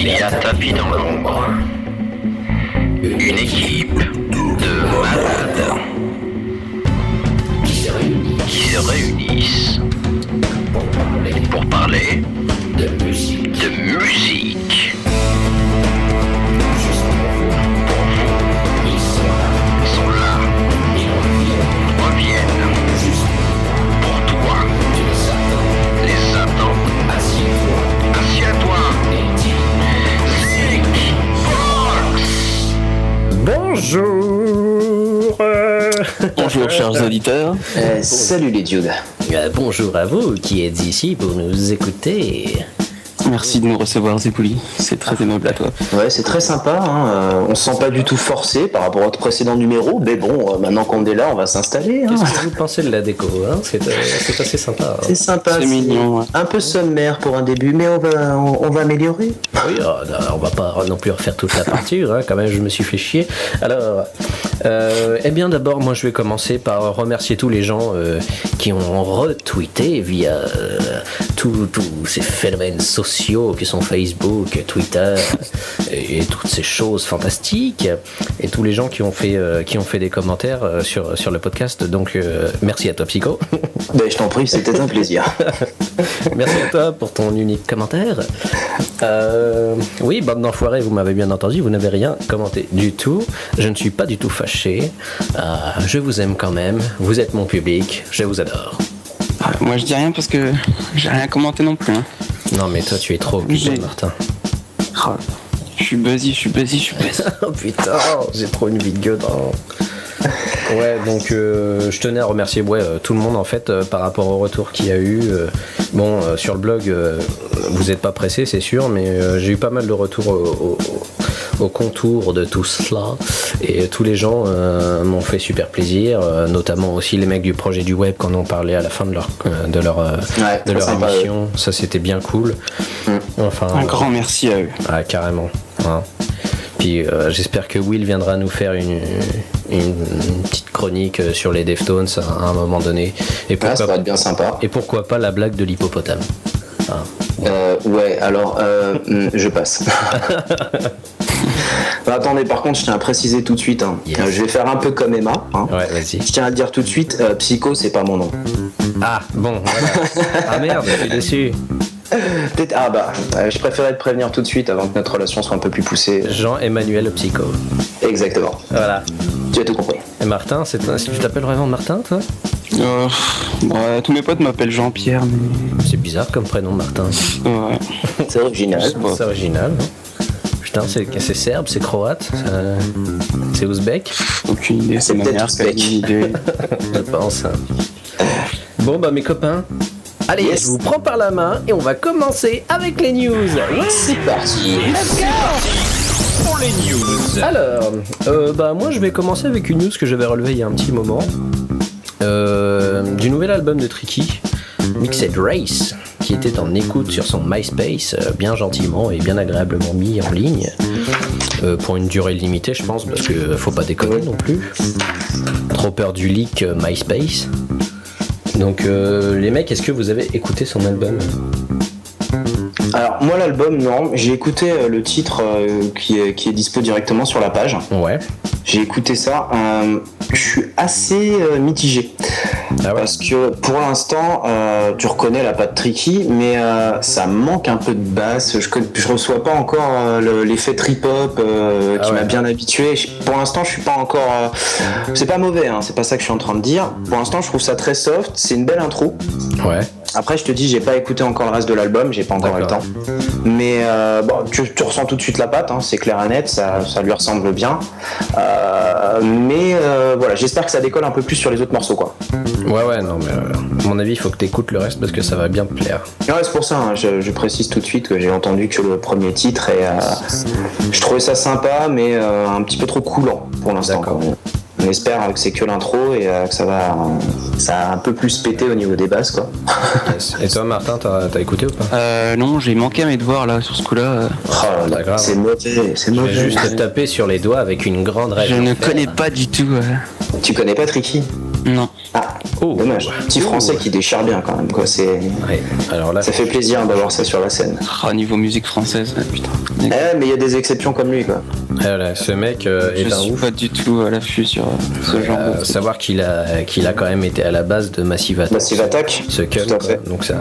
Il y a tapis dans l'ombre une équipe de malades qui se réunissent pour parler de musique. Pour vous, ils sont là, reviennent. Pour toi, les attends. Assieds-toi. Bonjour. Bonjour chers auditeurs. Salut les dudes. Bonjour à vous qui êtes ici pour nous écouter. Merci de nous recevoir Zepouli, c'est très aimable à toi. Ouais, c'est très sympa, hein. On se sent pas du tout forcé par rapport à notre précédent numéro, mais bon, maintenant qu'on est là, on va s'installer. Hein. Qu'est-ce que vous pensez de la déco, hein? C'est assez sympa. C'est sympa, c'est mignon. Ouais. Un peu sommaire pour un début, mais on va améliorer. Oui, on va pas non plus refaire toute la partie, hein. Quand même je me suis fait chier. Alors, eh bien d'abord, moi je vais commencer par remercier tous les gens qui ont retweeté via tous ces phénomènes sociaux qui sont Facebook, Twitter et toutes ces choses fantastiques, et tous les gens qui ont fait des commentaires sur le podcast. Donc merci à toi Psycho. Ben, je t'en prie, c'était un plaisir. Merci à toi pour ton unique commentaire. Oui, bande d'enfoirés, vous m'avez bien entendu, vous n'avez rien commenté du tout. Je ne suis pas du tout fâché. Je vous aime quand même. Vous êtes mon public. Je vous adore. Moi je dis rien parce que j'ai rien commenté non plus. Hein. Non mais toi tu es trop occupé, Martin. Oh, je suis buzzy. Oh putain, j'ai trop une vie de gueudin. Ouais, donc je tenais à remercier tout le monde en fait par rapport au retour qu'il y a eu. Sur le blog, vous n'êtes pas pressé, c'est sûr, mais j'ai eu pas mal de retours au contour de tout cela, et tous les gens m'ont fait super plaisir, notamment aussi les mecs du projet du web quand on parlait à la fin de leur émission. Ça c'était bien cool. Enfin, un grand merci à eux. Ah, carrément. Hein. Puis j'espère que Will viendra nous faire une petite chronique sur les Deftones à un moment donné. Et ça va être bien sympa. Et pourquoi pas la blague de l'hippopotame. Ouais, alors je passe. Attendez, par contre, je tiens à préciser tout de suite. Hein. Yes. Je vais faire un peu comme Emma. Hein. Ouais, vas-y. Je tiens à le dire tout de suite. Psycho, c'est pas mon nom. Ah bon, voilà. Ah merde, je suis déçu. Peut-être. Je préférais te prévenir tout de suite avant que notre relation soit un peu plus poussée. Jean-Emmanuel Psycho. Exactement. Voilà. Tu as tout compris. Et Martin, tu t'appelles vraiment Martin, toi? Tous mes potes m'appellent Jean-Pierre, mais... C'est bizarre comme prénom, Martin. Ouais. C'est original. C'est original. Putain, c'est serbe, c'est croate, c'est ouzbek. Aucune idée, c'est manière, c'est une idée. Je pense. Bon, mes copains. Allez, yes. Je vous prends par la main et on va commencer avec les news. C'est parti. Let's go pour les news. Alors, moi je vais commencer avec une news que j'avais relevée il y a un petit moment. Du nouvel album de Tricky, Mixed Race, qui était en écoute sur son MySpace, bien gentiment et bien agréablement mis en ligne, pour une durée limitée je pense, parce que faut pas déconner non plus. Trop peur du leak MySpace. Donc les mecs, est-ce que vous avez écouté son album ? Alors moi l'album non, j'ai écouté le titre qui est dispo directement sur la page. Ouais. J'ai écouté ça, je suis assez mitigé. Ah ouais. Parce que pour l'instant, tu reconnais la patte Tricky, mais ça manque un peu de basse. Je reçois pas encore l'effet trip-hop qui m'a bien habitué. Pour l'instant, je suis pas encore... c'est pas mauvais, hein, c'est pas ça que je suis en train de dire. Pour l'instant, je trouve ça très soft, c'est une belle intro. Ouais. Après, je te dis, j'ai pas écouté encore le reste de l'album, j'ai pas encore eu le temps. Mais tu ressens tout de suite la patte, hein, c'est clair et net, ça lui ressemble bien. Mais voilà, j'espère que ça décolle un peu plus sur les autres morceaux, quoi. Ouais, non, mais à mon avis, il faut que t'écoutes le reste parce que ça va bien te plaire. Ouais, c'est pour ça, hein, je précise tout de suite que j'ai entendu que le premier titre et je trouvais ça sympa, mais un petit peu trop coulant pour l'instant. D'accord. On espère que c'est que l'intro et que ça va un peu plus péter au niveau des basses, quoi. Yes. Et toi Martin, t'as écouté ou pas? Non, j'ai manqué à mes devoirs là sur ce coup-là. C'est mauvais, c'est mauvais. Je vais juste te taper sur les doigts avec une grande règle. Je ne connais pas du tout. Tu connais pas Tricky? Non. Ah, dommage. Petit français qui déchire bien quand même, quoi. Alors là, ça fait plaisir d'avoir ça sur la scène. Niveau musique française, putain. Mais il y a des exceptions comme lui, quoi. Voilà, ce mec est un ouf. Je suis pas du tout à l'affût sur ce genre de... Savoir qu'il a quand même été à la base de Massive Attack. Massive Attack, ce Cult, tout à fait. Donc c'est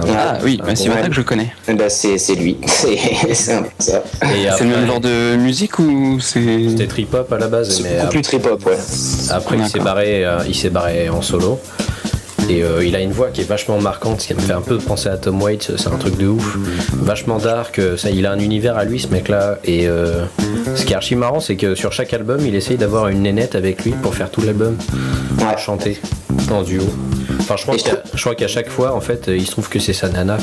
oui, Massive Attack, je connais. C'est lui. C'est un peu ça. C'est le même genre de musique ou c'est... C'était trip-hop à la base. C'est beaucoup plus trip-hop, ouais. Après, il s'est barré en solo. Et il a une voix qui est vachement marquante, ce qui me fait un peu penser à Tom Waits, c'est un truc de ouf. Vachement dark, il a un univers à lui, ce mec-là. Et ce qui est archi marrant, c'est que sur chaque album, il essaye d'avoir une nénette avec lui pour faire tout l'album, pour chanter en duo. Enfin, je crois qu'à chaque fois, en fait, il se trouve que c'est sa nana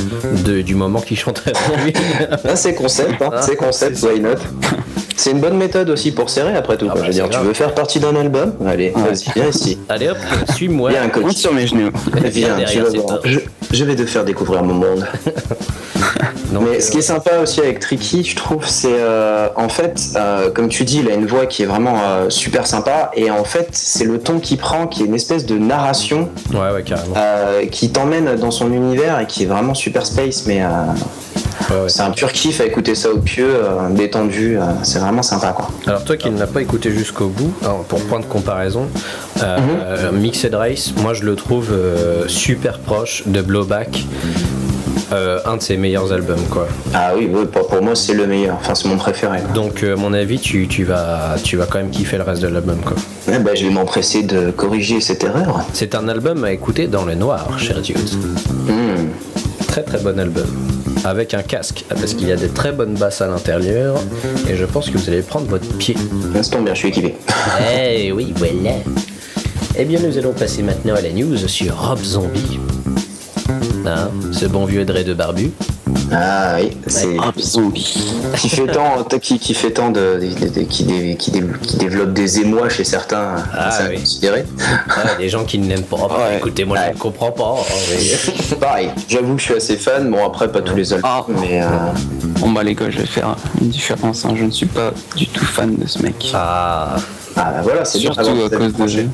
du moment qu'il chante avec lui. C'est concept, hein. C'est concept, why not. C'est une bonne méthode aussi pour serrer après tout. Je veux dire, tu veux faire partie d'un album? Allez, vas-y, viens ici. Allez hop, suis-moi. Viens, coach. Compte sur mes genoux. Viens, tu vas voir. Je vais te faire découvrir mon monde. Donc, mais ce qui est sympa aussi avec Tricky, je trouve, c'est en fait, comme tu dis, il a une voix qui est vraiment super sympa. Et en fait, c'est le ton qu'il prend, qui est une espèce de narration. Ouais, carrément. Qui t'emmène dans son univers et qui est vraiment super space, mais. C'est un pur kiff à écouter ça au pieu, détendu, c'est vraiment sympa, quoi. Alors toi qui ne l'as pas écouté jusqu'au bout, pour point de comparaison, Mixed Race, moi je le trouve super proche de Blowback, un de ses meilleurs albums, quoi. Ah oui, pour moi c'est le meilleur, enfin c'est mon préféré, quoi. Donc à mon avis tu vas quand même kiffer le reste de l'album, quoi. Je vais m'empresser de corriger cette erreur. C'est un album à écouter dans le noir, cher Dude. Très très bon album. Avec un casque, parce qu'il y a des très bonnes basses à l'intérieur, et je pense que vous allez prendre votre pied. Ça tombe bien, je suis équipé. Eh oui, voilà. Eh bien, nous allons passer maintenant à la news sur Rob Zombie. Ce bon vieux Dre de barbu. Ah oui, c'est Rob Zombie. Qui fait tant qui développe des émois chez certains, c'est considéré. Des gens qui ne l'aiment pas. Écoutez, moi je ne comprends pas. Pareil, j'avoue que je suis assez fan. Bon, après pas tous les albums, mais bon les gars, je vais faire une différence. Je ne suis pas du tout fan de ce mec. Voilà, c'est surtout à cause de jeu.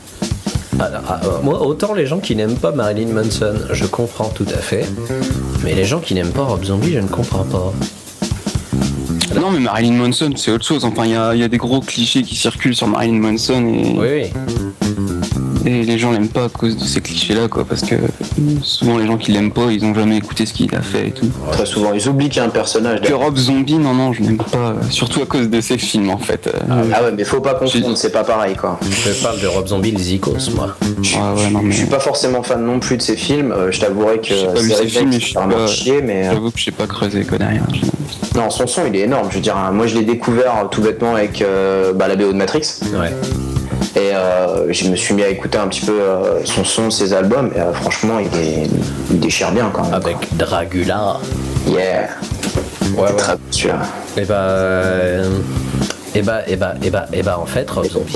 Moi, autant les gens qui n'aiment pas Marilyn Manson, je comprends tout à fait, mais les gens qui n'aiment pas Rob Zombie, je ne comprends pas. Non, mais Marilyn Manson, c'est autre chose. Enfin, il y a des gros clichés qui circulent sur Marilyn Manson et... Oui. Et les gens l'aiment pas à cause de ces clichés-là, quoi, parce que souvent les gens qui l'aiment pas, ils ont jamais écouté ce qu'il a fait et tout. Très souvent, ils oublient qu'il y a un personnage. Que Rob Zombie, non, je n'aime pas, surtout à cause de ses films, en fait. Mais faut pas confondre, c'est pas pareil, quoi. Je parle de Rob Zombie, le Zikos, moi. Je suis pas forcément fan non plus de ses films. Je t'avouerai que j'ai pas vu ses films, mais je suis pas chier, mais j'avoue que je sais pas creuser, connais rien. Non, son son, il est énorme. Je veux dire, moi, je l'ai découvert tout bêtement avec la BO de Matrix. Ouais. Et je me suis mis à écouter un petit peu son son, ses albums, et franchement il déchire bien quand même. Avec Dragula. Yeah. Ouais. Très bien celui-là. En fait, Rob Zombie,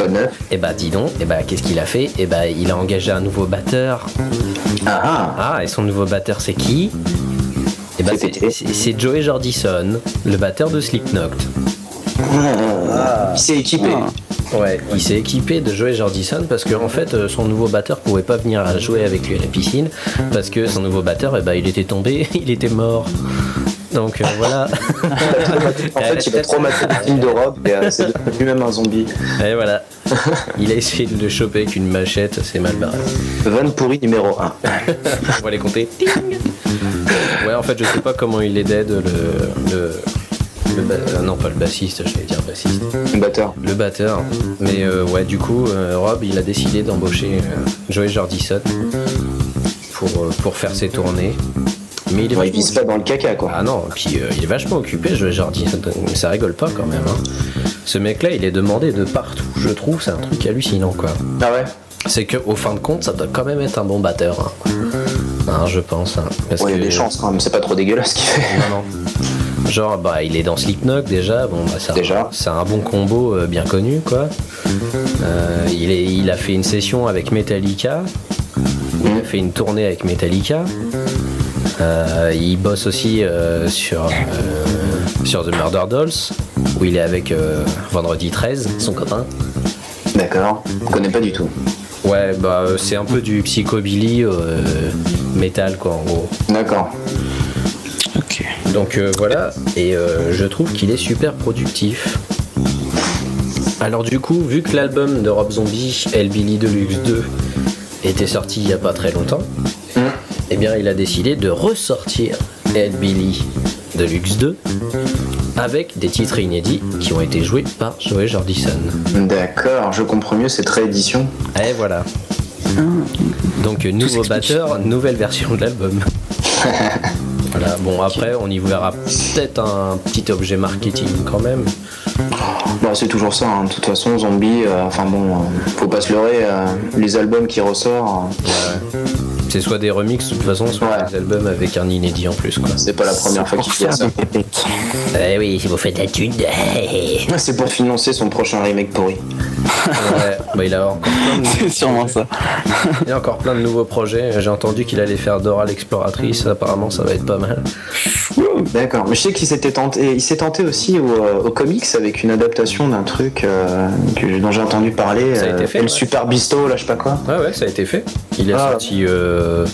dis donc, qu'est-ce qu'il a fait? Il a engagé un nouveau batteur. Et son nouveau batteur, c'est qui? C'est Joey Jordison, le batteur de Slipknot. Il s'est équipé. Ouais, il s'est équipé de Joey Jordison parce que en fait son nouveau batteur pouvait pas venir jouer avec lui à la piscine parce que son nouveau batteur il était tombé, il était mort. Donc voilà. En fait, il a traumatisé le film de Rob et c'est devenu lui-même un zombie. Et voilà. Il a essayé de le choper avec une machette, c'est mal barré. Van pourri numéro 1. On va les compter. Ouais, en fait, je sais pas comment il est dead non, pas le bassiste, je vais dire bassiste. Le batteur. Mais du coup, Rob, il a décidé d'embaucher Joey Jordison pour faire ses tournées. Mais il vise pas dans le caca, quoi. Ah non, puis il est vachement occupé, Joey Jordison. Ça rigole pas quand même. Ce mec-là, il est demandé de partout. Je trouve, c'est un truc hallucinant, quoi. Ah ouais. C'est qu'au fin de compte, ça doit quand même être un bon batteur. Je pense. Parce il y a des chances quand même, c'est pas trop dégueulasse ce qu'il fait. Non. Genre, il est dans Slipknot déjà. C'est un bon combo bien connu, quoi. Il a fait une session avec Metallica. Il a fait une tournée avec Metallica. Il bosse aussi sur The Murder Dolls, où il est avec Vendredi 13, son copain. D'accord, je connais pas du tout. Ouais, bah c'est un peu du psychobilly métal quoi en gros. D'accord. Ok. Donc voilà, et je trouve qu'il est super productif. Alors du coup, vu que l'album de Rob Zombie, Hellbilly Deluxe 2, était sorti il n'y a pas très longtemps, eh bien il a décidé de ressortir Hellbilly Deluxe 2 avec des titres inédits qui ont été joués par Joey Jordison. D'accord, je comprends mieux cette réédition. Et voilà. Donc nouveau batteur, nouvelle version de l'album. Voilà, bon après on y verra peut-être un petit objet marketing quand même. Bah, c'est toujours ça, hein. De toute façon, Zombie, faut pas se leurrer, les albums qui ressortent. C'est soit des remixes de toute façon, soit des albums avec un inédit en plus quoi. C'est pas la première fois qu'il fait ça. Eh oui, si vous faites la thune. C'est pour financer son prochain remake pourri. Ouais, bah il a encore plein de... C'est sûrement ça. Il y a encore plein de nouveaux projets. J'ai entendu qu'il allait faire Dora l'exploratrice. Apparemment, ça va être pas mal. D'accord, mais je sais qu'il s'était tenté. Il s'est tenté aussi au comics avec une adaptation d'un truc dont j'ai entendu parler. Ça a été fait, le Super Bisto, là, je sais pas quoi. Ouais, ça a été fait. Il a sorti, je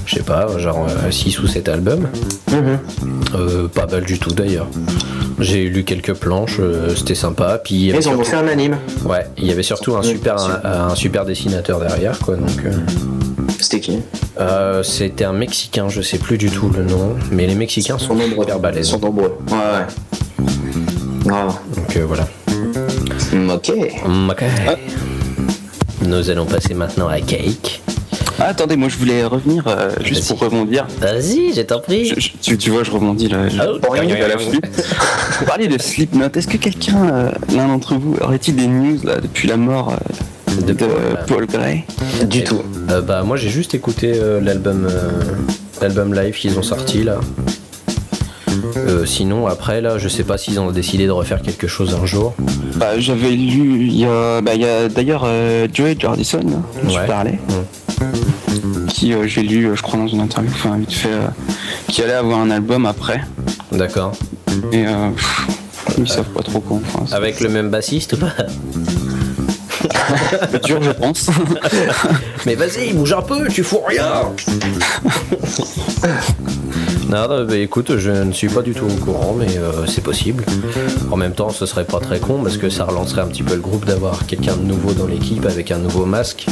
sais pas, genre 6 ou 7 albums. Pas mal du tout d'ailleurs. J'ai lu quelques planches, c'était sympa. Puis ils ont fait un anime. Ouais, il y avait surtout un super dessinateur derrière, quoi. Donc. C'était qui C'était un Mexicain, je sais plus du tout le nom, mais les Mexicains sont nombreux. Ils sont nombreux. Ouais. Donc voilà. Ok. Nous allons passer maintenant à Cake. Ah, attendez, moi je voulais revenir juste pour rebondir. Vas-y, j'ai t'en pris. Tu vois, je rebondis là. Vous parliez de Slipknot. Est-ce que quelqu'un, l'un d'entre vous, aurait-il des news là depuis la mort de Paul Gray? Du tout. Bah moi j'ai juste écouté l'album live qu'ils ont sorti là. Sinon après là je sais pas s'ils ont décidé de refaire quelque chose un jour. Bah j'avais lu il y a d'ailleurs Joey Jordison dont tu parlais. Qui j'ai lu je crois dans une interview vite fait qui allait avoir un album après. D'accord. Et ils savent pas trop quoi. Avec le même bassiste ou pas? Dur je pense. Mais vas-y bouge un peu, tu fous rien. Non, bah, écoute, je ne suis pas du tout au courant, mais c'est possible. En même temps, ce serait pas très con parce que ça relancerait un petit peu le groupe d'avoir quelqu'un de nouveau dans l'équipe avec un nouveau masque.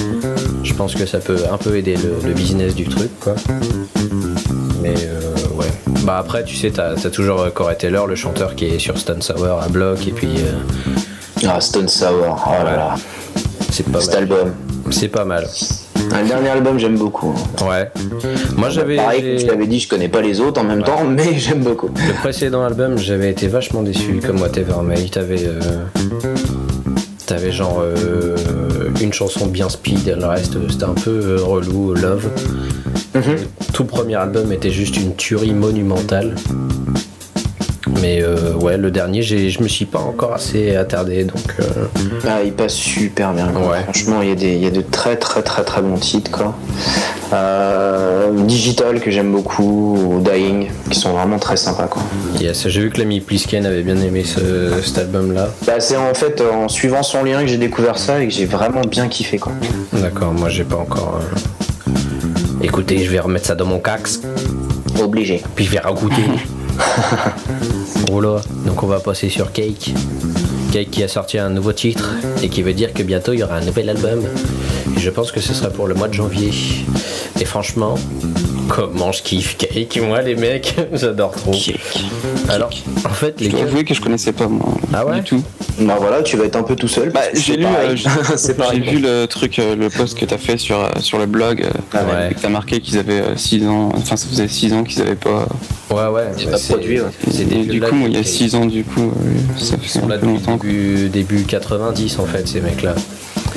Je pense que ça peut un peu aider le business du truc, quoi. Mais ouais. Bah après, tu sais, t'as toujours Corey Taylor, le chanteur qui est sur Stone Sour à bloc, et puis. Stone Sour, oh là là. C'est pas cet mal. album. C'est pas mal. Le dernier album j'aime beaucoup. Ouais. Moi j'avais. Pareil, comme je t'avais dit, je connais pas les autres en même temps, mais j'aime beaucoup. Le précédent album, j'avais été vachement déçu, comme Whatever May. T'avais genre une chanson bien speed, et le reste c'était un peu relou, Love. Le tout premier album était juste une tuerie monumentale. Mais ouais, le dernier, je me suis pas encore assez attardé, donc. Il passe super bien. Quoi. Ouais. Franchement, il y a de très très très très bons titres, quoi. Digital que j'aime beaucoup, ou Dying, qui sont vraiment très sympas, quoi. Yes, j'ai vu que l'ami Plisken avait bien aimé cet album-là. C'est en fait en suivant son lien que j'ai découvert ça et que j'ai vraiment bien kiffé, quoi. D'accord, moi j'ai pas encore. Écoutez, je vais remettre ça dans mon cax. Obligé. Puis je vais ragoûter. Voilà, donc on va passer sur Cake. Cake qui a sorti un nouveau titre et qui veut dire que bientôt il y aura un nouvel album. Et je pense que ce sera pour le mois de janvier. Et franchement, comment je kiffe Cake, moi les mecs, j'adore trop. Cake. Alors, en fait, je dois avouer que je connaissais pas moi. Ah ouais? Du tout. Bah voilà, tu vas être un peu tout seul. J'ai lu, j'ai vu le truc, le post que t'as fait sur le blog. Ouais. T'as marqué qu'ils avaient 6 ans, enfin ça faisait 6 ans qu'ils avaient pas. Ouais. C'est produit. Ouais. Du coup, il y a 6 ans, du coup, ça fait un peu longtemps. Début 90 en fait, ces mecs-là.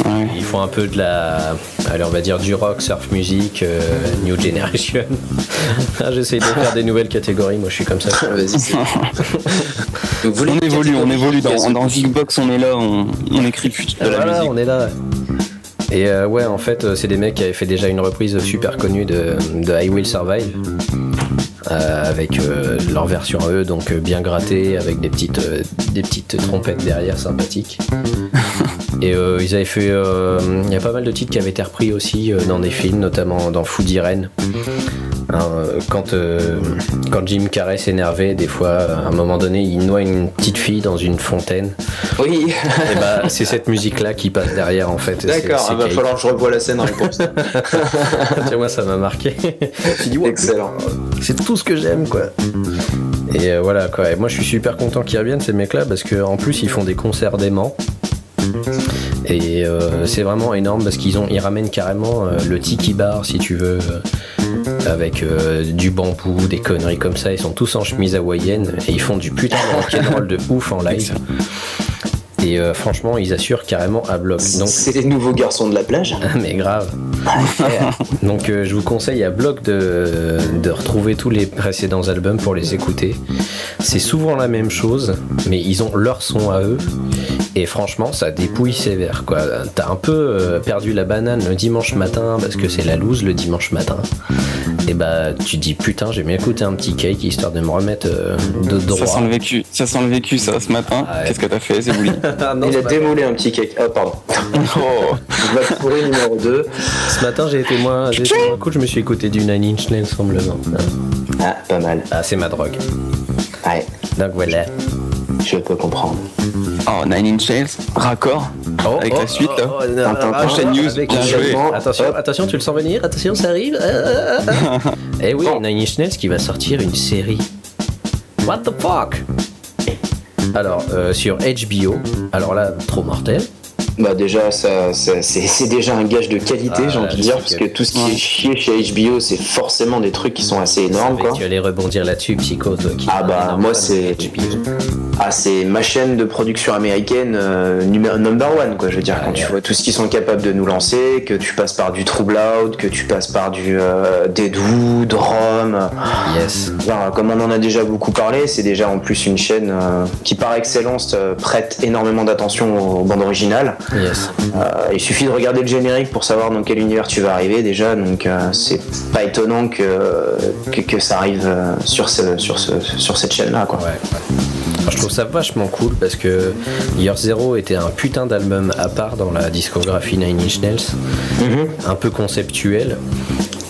Ouais. Ils font un peu de allez, on va dire du rock, surf music, new generation. J'essaie de faire des nouvelles catégories, moi je suis comme ça. Vas-y. On évolue dans Geekbox, on est là, on écrit plus de la musique. On est là. Et ouais, en fait, c'est des mecs qui avaient fait déjà une reprise super connue de I Will Survive. avec leur version à eux, donc bien grattée, avec des petites trompettes derrière sympathiques. Et ils avaient fait, il y a pas mal de titres qui avaient été repris aussi dans des films, notamment dans Food Irene. Quand Jim Carrey s'énervait, des fois, à un moment donné, il noie une petite fille dans une fontaine. Oui. Et bah, c'est cette musique-là qui passe derrière, en fait. D'accord, il va falloir que je revoie la scène en réponse. Tu vois, ça m'a marqué. J'ai dit, ouais, excellent. C'est tout ce que j'aime, quoi. Et voilà, quoi. Et moi, je suis super content qu'ils reviennent, ces mecs-là, parce qu'en plus, ils font des concerts d'aimants. Et c'est vraiment énorme parce qu'ils ramènent carrément le tiki bar, si tu veux, avec du bambou, des conneries comme ça. Ils sont tous en chemise hawaïenne et ils font du putain de rock'n'roll de ouf en live. Et franchement, ils assurent carrément à bloc. Donc, c'est les nouveaux garçons de la plage. Mais grave. Donc je vous conseille à bloc de retrouver tous les précédents albums pour les écouter. C'est souvent la même chose, mais ils ont leur son à eux. Et franchement, ça dépouille sévère, quoi. T'as un peu perdu la banane le dimanche matin parce que c'est la loose le dimanche matin. Et bah, tu dis putain, j'ai bien écouté un petit cake histoire de me remettre de droit. Ça sent le vécu, ça, ce matin. Ah ouais. Qu'est-ce que t'as fait, c'est voulu? Non, il a démoulé un petit cake. Oh, pardon. Oh. Je vais pourrir numéro 2. Ce matin, j'ai été moins cool, je me suis écouté du Nine Inch Nails semblement. Ah, pas mal. Ah, c'est ma drogue. Ouais. Donc voilà. Je peux comprendre. Oh, Nine Inch Nails, raccord avec la suite. Prochaine news, bien joué. Attention, tu le sens venir. Attention, ça arrive. Eh oui, Nine Inch Nails qui va sortir une série. What the fuck? Alors, sur HBO. Alors là, trop mortel. Bah déjà, c'est déjà un gage de qualité, j'ai envie de dire, parce que tout ce qui est chier chez HBO, c'est forcément des trucs qui sont assez énormes, quoi. Tu allais rebondir là-dessus, Psycho, toi, qui moi c'est ma chaîne de production américaine number one, quoi. Je veux dire, quand tu vois tout ce qu'ils sont capables de nous lancer, que tu passes par du True Blood, que tu passes par du Deadwood, Rome. Yes. Enfin, comme on en a déjà beaucoup parlé, c'est déjà en plus une chaîne qui par excellence prête énormément d'attention aux bandes originales. Yes. Il suffit de regarder le générique pour savoir dans quel univers tu vas arriver déjà, donc c'est pas étonnant que ça arrive sur cette chaîne-là, quoi. Ouais. Je trouve ça vachement cool parce que Year Zero était un putain d'album à part dans la discographie Nine Inch Nails, un peu conceptuel,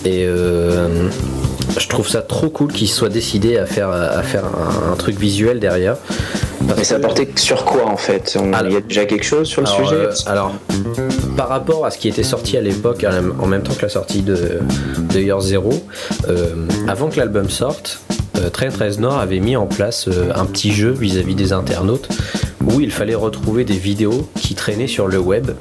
et je trouve ça trop cool qu'ils soient décidés à faire un truc visuel derrière. Mais ça portait sur quoi en fait? Il y a déjà quelque chose sur le sujet? Alors, par rapport à ce qui était sorti à l'époque, en même temps que la sortie de Year Zero, avant que l'album sorte, Trent Reznor avait mis en place un petit jeu vis-à-vis des internautes où il fallait retrouver des vidéos qui traînaient sur le web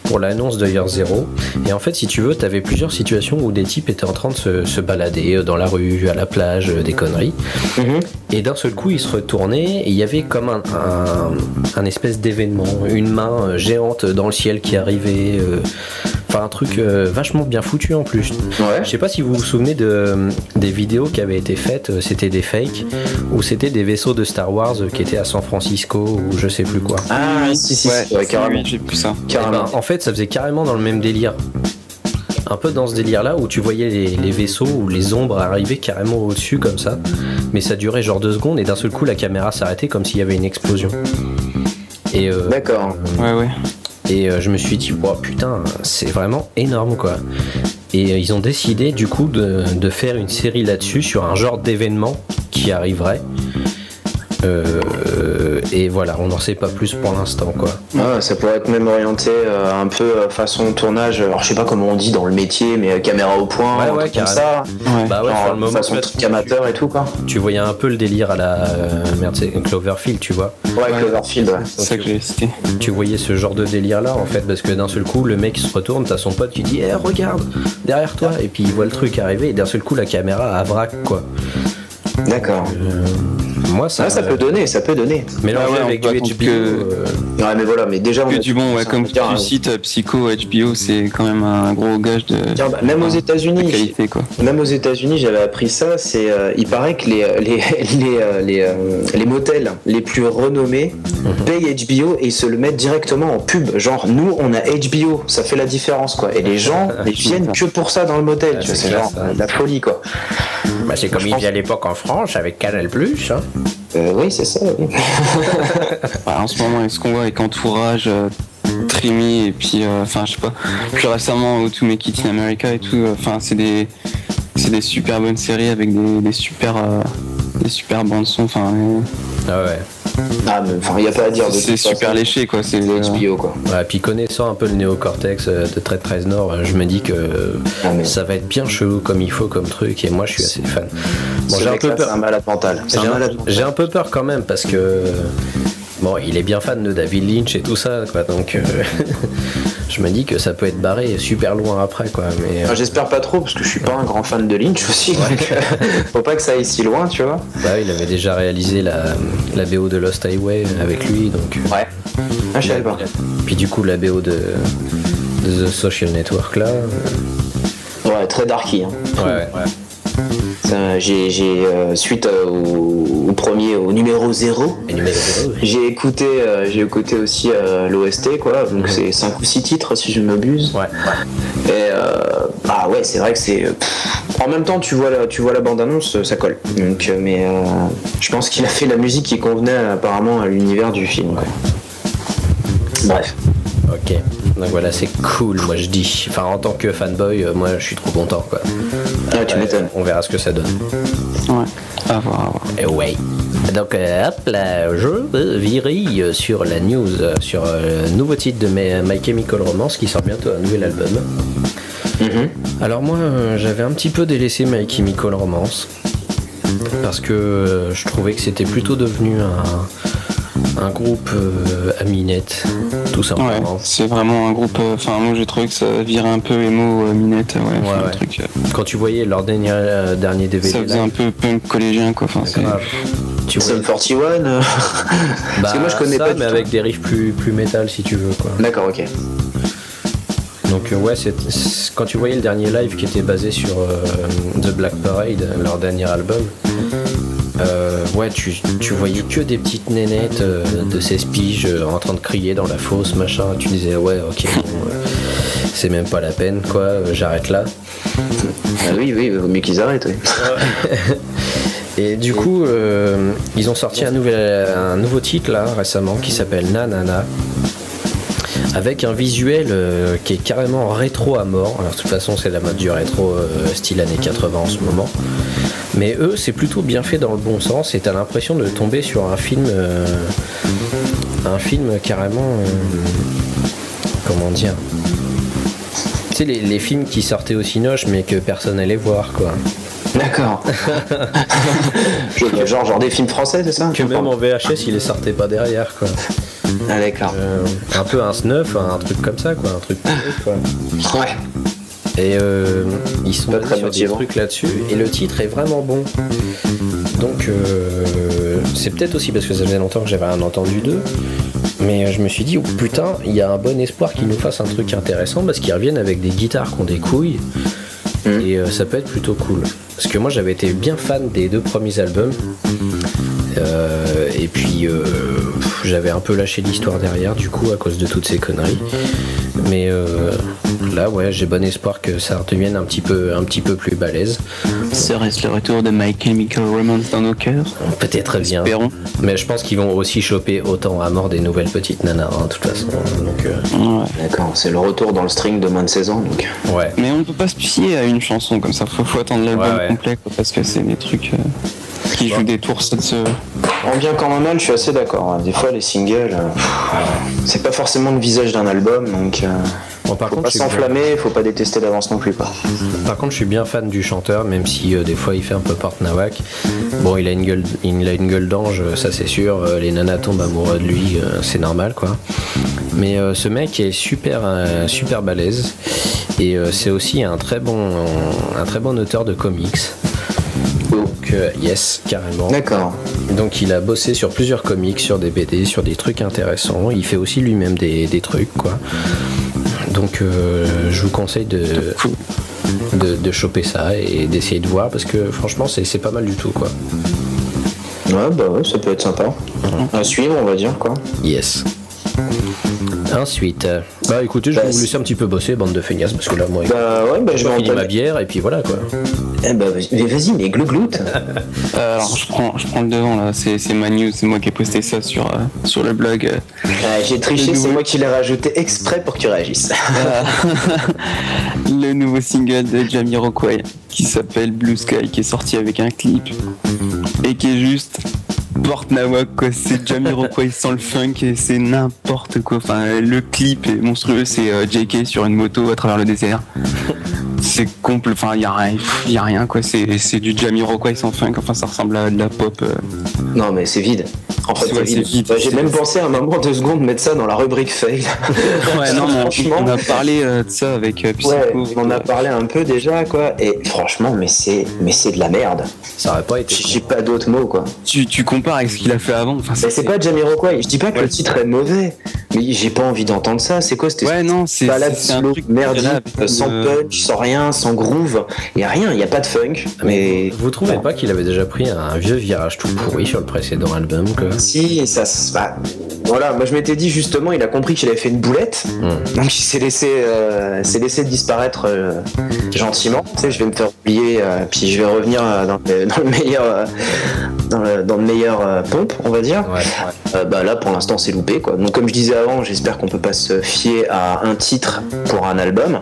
pour l'annonce de Year Zero. Et en fait, si tu veux, t'avais plusieurs situations où des types étaient en train de se balader dans la rue, à la plage, des conneries. Et d'un seul coup, ils se retournaient et il y avait comme un espèce d'événement, une main géante dans le ciel qui arrivait. Enfin, un truc vachement bien foutu en plus. Ouais. Je sais pas si vous vous souvenez des vidéos qui avaient été faites, c'était des fakes, ou c'était des vaisseaux de Star Wars qui étaient à San Francisco ou je sais plus quoi. Ah, si, ouais, carrément. J'ai plus ça. Carrément. En fait, ça faisait carrément dans le même délire. Un peu dans ce délire-là où tu voyais les vaisseaux ou les ombres arriver carrément au-dessus comme ça, mais ça durait genre 2 secondes et d'un seul coup la caméra s'arrêtait comme s'il y avait une explosion. Et d'accord. Ouais. Et je me suis dit, oh, putain, c'est vraiment énorme, quoi. Et ils ont décidé, du coup, de faire une série là-dessus, sur un genre d'événement qui arriverait. Et voilà, on n'en sait pas plus pour l'instant, quoi. Ah, ça pourrait être même orienté un peu façon tournage, alors je sais pas comment on dit dans le métier, mais caméra au point, ouais, comme ça. Ouais. Bah ouais, genre, sur le moment, façon truc amateur et tout, quoi. Tu voyais un peu le délire à la c'est Cloverfield, tu vois. Ouais, Cloverfield, ouais. C'est ça que j'ai cité. Tu voyais ce genre de délire là en fait, parce que d'un seul coup le mec se retourne, t'as son pote qui dit regarde derrière toi, et puis il voit le truc arriver et d'un seul coup la caméra à vrac, quoi. D'accord. Moi ça peut donner. Mélanger avec du HBO. Ouais, mais voilà, mais déjà on a du bon, ouais, comme tu cites Psycho, HBO, c'est quand même un gros gage de. Même aux États-Unis, qualité, quoi. Même aux États-Unis, j'avais appris ça. C'est, il paraît que les motels les plus renommés payent HBO et ils se le mettent directement en pub. Genre, nous, on a HBO, ça fait la différence, quoi. Et les gens, ils viennent que pour ça dans le motel. Tu vois, c'est genre la folie, quoi. Bah, c'est comme il vit à l'époque en France avec Canal+. Hein. Oui, c'est ça. Oui. En ce moment, avec ce qu'on voit avec Entourage, Trimi et puis, enfin, je sais pas, plus récemment, How to Make It in America et tout, enfin, c'est des super bonnes séries avec des super bandes son, enfin. Ah ouais. Ah, mais enfin, il n'y a pas à dire. C'est super léché, quoi. C'est HBO, quoi. Ouais, puis connaissant un peu le néocortex de Très 13 Nord, je me dis que ça va être bien chelou comme il faut, comme truc, et moi je suis assez fan. Bon, j'ai un peu peur. C'est un malade mental. J'ai un peu peur quand même parce que. Bon, il est bien fan de David Lynch et tout ça, quoi, donc je me dis que ça peut être barré super loin après, quoi. Mais j'espère pas trop parce que je suis pas un grand fan de Lynch aussi, donc faut pas que ça aille si loin, tu vois. Bah, il avait déjà réalisé la BO de Lost Highway avec lui, donc. Ouais. Ah, je savais pas. Puis du coup, la BO de The Social Network là. Ouais, très darky. Hein. Ouais. J'ai suite au premier, au numéro 0, j'ai écouté aussi l'OST, quoi, donc c'est 5 ou 6 titres si je ne m'abuse. Ouais. Et bah ouais, c'est vrai que c'est en même temps tu vois la bande annonce, ça colle. Donc mais je pense qu'il a fait la musique qui convenait apparemment à l'univers du film. Ouais. Bref. Ok, donc voilà, c'est cool, moi je dis. Enfin, en tant que fanboy, moi je suis trop content, quoi. Ah, tu m'étonnes. On verra ce que ça donne. Ouais, à voir. Et ouais. Donc, hop là, je virille sur la news, sur le nouveau titre de My Chemical Romance qui sort bientôt un nouvel album. Mm-hmm. Alors, moi, j'avais un petit peu délaissé My Chemical Romance parce que je trouvais que c'était plutôt devenu un groupe à minette, tout simplement. Ouais, c'est vraiment un groupe. Enfin, moi j'ai trouvé que ça virait un peu emo minette. Ouais. Truc, quand tu voyais leur dernier DVD, ça faisait un peu punk collégien, quoi. Enfin, c'est. Tu vois, Sum 41. Parce que moi je connais ça, pas. Mais avec des riffs plus métal, si tu veux, quoi. D'accord, ok. Donc ouais, quand tu voyais le dernier live qui était basé sur The Black Parade, leur dernier album. Ouais, tu voyais que des petites nénettes de 16 piges en train de crier dans la fosse, machin. Tu disais, ouais, ok, bon, c'est même pas la peine, quoi, j'arrête là. Ah oui, vaut mieux qu'ils arrêtent, oui. Et du coup, ils ont sorti un nouveau titre, là, récemment, qui s'appelle Nanana. Avec un visuel qui est carrément rétro à mort. Alors, de toute façon, c'est la mode du rétro style années 80 en ce moment. Mais eux, c'est plutôt bien fait dans le bon sens et t'as l'impression de tomber sur un film carrément. Comment dire ? Tu sais, les films qui sortaient au Cinoche mais que personne n'allait voir, quoi. D'accord. genre des films français, c'est ça ? Que même en VHS, ils les sortaient pas derrière, quoi. Ah, d'accord. Un peu un snuff, un truc comme ça, quoi. Un truc quoi. Ouais. Et ils sont sur des trucs là-dessus et le titre est vraiment bon. Donc c'est peut-être aussi parce que ça faisait longtemps que j'avais rien entendu d'eux, mais je me suis dit, oh putain, il y a un bon espoir qu'ils nous fassent un truc intéressant parce qu'ils reviennent avec des guitares qui ont des couilles et ça peut être plutôt cool. Parce que moi j'avais été bien fan des 2 premiers albums et puis j'avais un peu lâché l'histoire derrière du coup à cause de toutes ces conneries. Mais là, ouais, j'ai bon espoir que ça redevienne un petit peu plus balèze. Serait-ce le retour de My Chemical Romance dans nos cœurs ? Peut-être bien. Espérons. Mais je pense qu'ils vont aussi choper autant à mort des nouvelles petites nanas, hein, de toute façon. Donc, ouais. D'accord, c'est le retour dans le string de moins de 16 ans, donc. Ouais. Mais on ne peut pas se fier à une chanson comme ça. Faut attendre l'album complet, quoi, parce que c'est des trucs qui jouent des tours de ce. En bien comme en mal, je suis assez d'accord. Des fois, les singles, c'est pas forcément le visage d'un album, donc. Bon, par faut contre, pas s'enflammer, faut pas détester d'avance non plus, pas. Par contre, je suis bien fan du chanteur, même si des fois il fait un peu porte-nawak. Bon, il a une gueule d'ange, ça c'est sûr. Les nanas tombent amoureux de lui, c'est normal, quoi. Mais ce mec est super balèze et c'est aussi un très bon auteur de comics. Donc yes, carrément. D'accord. Donc il a bossé sur plusieurs comics, sur des BD, sur des trucs intéressants. Il fait aussi lui-même des trucs, quoi. Donc je vous conseille de choper ça et d'essayer de voir parce que franchement c'est pas mal du tout, quoi. Ouais, bah ouais, ça peut être sympa. À suivre, on va dire, quoi. Yes. Ensuite, bah écoutez, je vais vous laisser un petit peu bosser, bande de feignasses, parce que là moi je vais finir ma bière et puis voilà, quoi. Eh bah, mais vas-y, mais glougloute. Alors je prends le devant là, c'est ma news, c'est moi qui ai posté ça sur le blog. J'ai triché, c'est moi qui l'ai rajouté exprès pour que tu réagisses. Le nouveau single de Jamiroquai qui s'appelle Blue Sky, qui est sorti avec un clip et qui est juste porte nawak quoi. C'est Jamiroquai sans le funk et c'est n'importe quoi. Enfin, le clip est monstrueux, c'est JK sur une moto à travers le désert. C'est complet, enfin y a rien quoi, c'est du Jamiroquai sans funk, enfin ça ressemble à de la pop. Non mais c'est vide. En fait, ouais, c'est vide. J'ai même pensé à un moment 2 secondes mettre ça dans la rubrique fail. Ouais non mais on a parlé de ça avec Psycho. Ouais, on en a parlé un peu déjà quoi, et franchement mais c'est de la merde. Ça aurait pas été. J'ai pas d'autres mots quoi. Tu compares avec ce qu'il a fait avant, enfin c'est pas Jamiroquai, je dis pas que le titre est mauvais, mais j'ai pas envie d'entendre ça. C'est quoi, c'était ouais non, c'est un truc merdique, sans punch, sans rien, sans groove, y a rien, y a pas de funk. Mais vous trouvez pas qu'il avait déjà pris un vieux virage tout pourri sur le précédent album quoi? Si, ça bah, voilà, moi je m'étais dit justement, il a compris qu'il avait fait une boulette, donc il s'est laissé disparaître gentiment. Tu sais, je vais me faire oublier, puis je vais revenir dans le meilleur pompe, on va dire. Ouais. Bah là pour l'instant c'est loupé quoi. Donc comme je disais avant, j'espère qu'on peut pas se fier à un titre pour un album.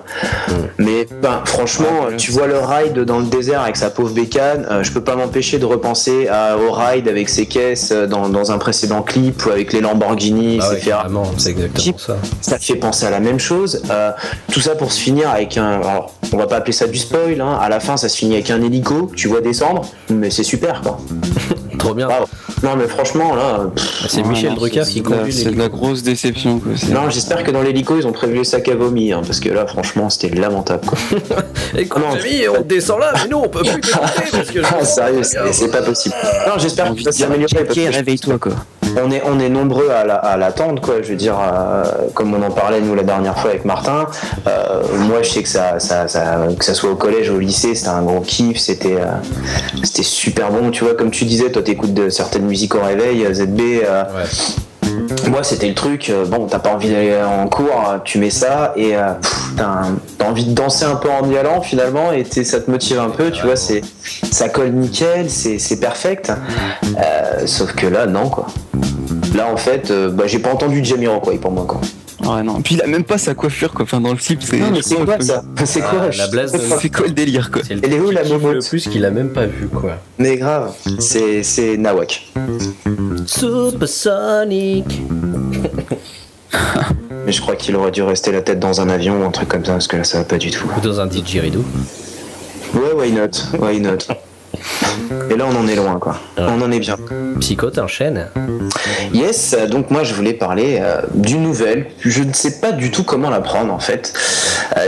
Mais ben, franchement, tu vois le ride dans le désert avec sa pauvre bécane, je peux pas m'empêcher de repenser au ride avec ses caisses dans un précédent clip ou avec les Lamborghini, etc. C'est exactement ça. Ça fait penser à la même chose. Tout ça pour se finir avec alors, on va pas appeler ça du spoil, hein. À la fin ça se finit avec un hélico, tu vois descendre, mais c'est super quoi. Trop bien. Wow. Non mais franchement là, c'est Michel Drucker qui conduit. C'est de la grosse déception quoi. Non, j'espère que dans l'hélico ils ont prévu les sacs à vomi, hein, parce que là franchement c'était lamentable quoi. Écoute, on descend là, mais nous on peut plus démonter parce que. Non, sérieux, c'est pas possible. Non, j'espère que ça s'améliorera. Réveille-toi quoi. On est nombreux à l'attendre quoi. Je veux dire, comme on en parlait nous la dernière fois avec Martin. Moi je sais que que ça soit au collège, au lycée, c'était un gros kiff. C'était super bon. Tu vois, comme tu disais, toi t'écoutes de certaines musiques au réveil, ZB. Moi c'était le truc, bon t'as pas envie d'aller en cours, tu mets ça et t'as envie de danser un peu en y allant finalement et ça te motive un peu, tu vois, ça colle nickel, c'est perfect, sauf que là non quoi. Là en fait, j'ai pas entendu Jamiroquai pour moi quoi. Ouais non, puis il a même pas sa coiffure quoi, enfin dans le clip c'est... Non mais c'est quoi ça? C'est quoi la blaze de... C'est quoi le délire quoi? Elle est où la momote? Le plus qu'il a même pas vu quoi. Mais grave, c'est nawak. Supersonic. Mais je crois qu'il aurait dû rester la tête dans un avion ou un truc comme ça, parce que là ça va pas du tout. Ou dans un didgeridoo. Ouais, why not. Et là on en est loin quoi. On en est bien. Psycho, t'enchaînes. Yes, donc moi je voulais parler d'une nouvelle. Je ne sais pas du tout comment la prendre en fait.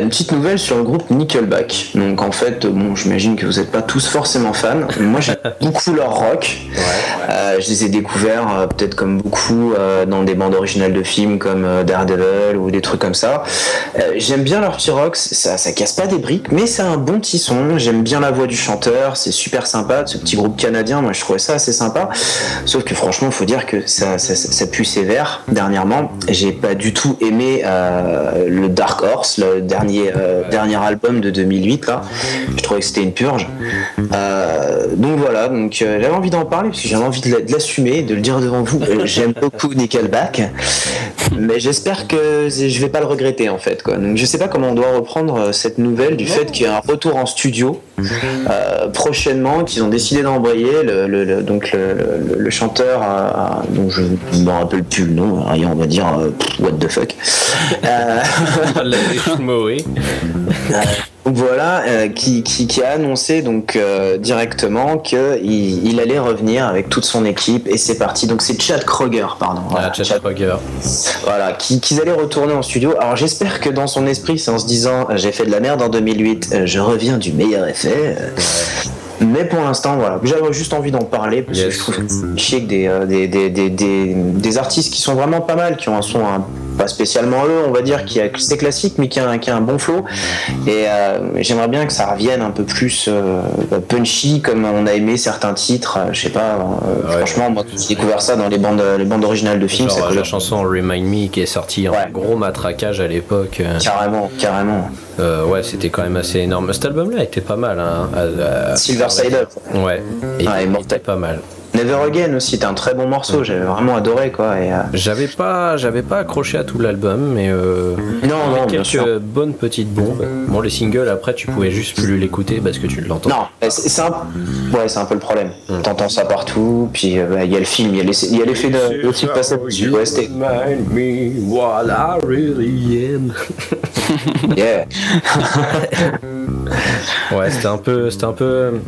Une petite nouvelle sur le groupe Nickelback. Donc en fait, bon, j'imagine que vous n'êtes pas tous forcément fans. Moi j'ai beaucoup leur rock. Je les ai découverts peut-être comme beaucoup dans des bandes originales de films comme Daredevil ou des trucs comme ça. J'aime bien leur petit rock. Ça casse pas des briques, mais c'est un bon petit son. J'aime bien la voix du chanteur. C'est super sympa, ce petit groupe canadien, moi je trouvais ça assez sympa, sauf que franchement faut dire que ça pue sévère dernièrement. J'ai pas du tout aimé le Dark Horse, le dernier album de 2008 là, je trouvais que c'était une purge, donc voilà, donc j'avais envie d'en parler parce que j'avais envie de l'assumer, de le dire devant vous. J'aime beaucoup Nickelback, mais j'espère que je vais pas le regretter en fait quoi. Donc je sais pas comment on doit reprendre cette nouvelle du fait qu'il y a un retour en studio prochainement, qu'ils ont décidé d'envoyer le chanteur dont je ne me rappelle plus le nom, rien, on va dire what the fuck. Voilà, qui a annoncé donc directement qu'il allait revenir avec toute son équipe et c'est parti. Donc c'est Chad Kroeger, pardon. Voilà, Chad Kroeger. Voilà, qu'ils allaient retourner en studio. Alors j'espère que dans son esprit, c'est en se disant j'ai fait de la merde en 2008, je reviens du meilleur effet. Mais pour l'instant, voilà, j'avais juste envie d'en parler parce que je trouve que c'est chier que des artistes qui sont vraiment pas mal, qui ont un son pas spécialement eux, on va dire, c'est classique, mais qui a un bon flow. Et j'aimerais bien que ça revienne un peu plus punchy, comme on a aimé certains titres. Je sais pas, franchement, moi, j'ai découvert ça dans les bandes originales de films. Genre, la chanson Remind Me qui est sortie en gros matraquage à l'époque. Carrément. Ouais, c'était quand même assez énorme. Cet album-là était pas mal. Hein, Silver Side Up. Ouais, il était pas mal. Never Again aussi, c'était un très bon morceau, j'avais vraiment adoré quoi. Et j'avais pas accroché à tout l'album, mais non, quelques bonnes petites bombes. Bon, les singles après tu pouvais juste plus l'écouter parce que tu l'entends. Non, c'est un peu le problème. T'entends ça partout, puis il y a le film, il y a l'effet de type passé dessus. Ouais, c'était. Remind me what I really am. Yeah. Ouais, c'était un peu.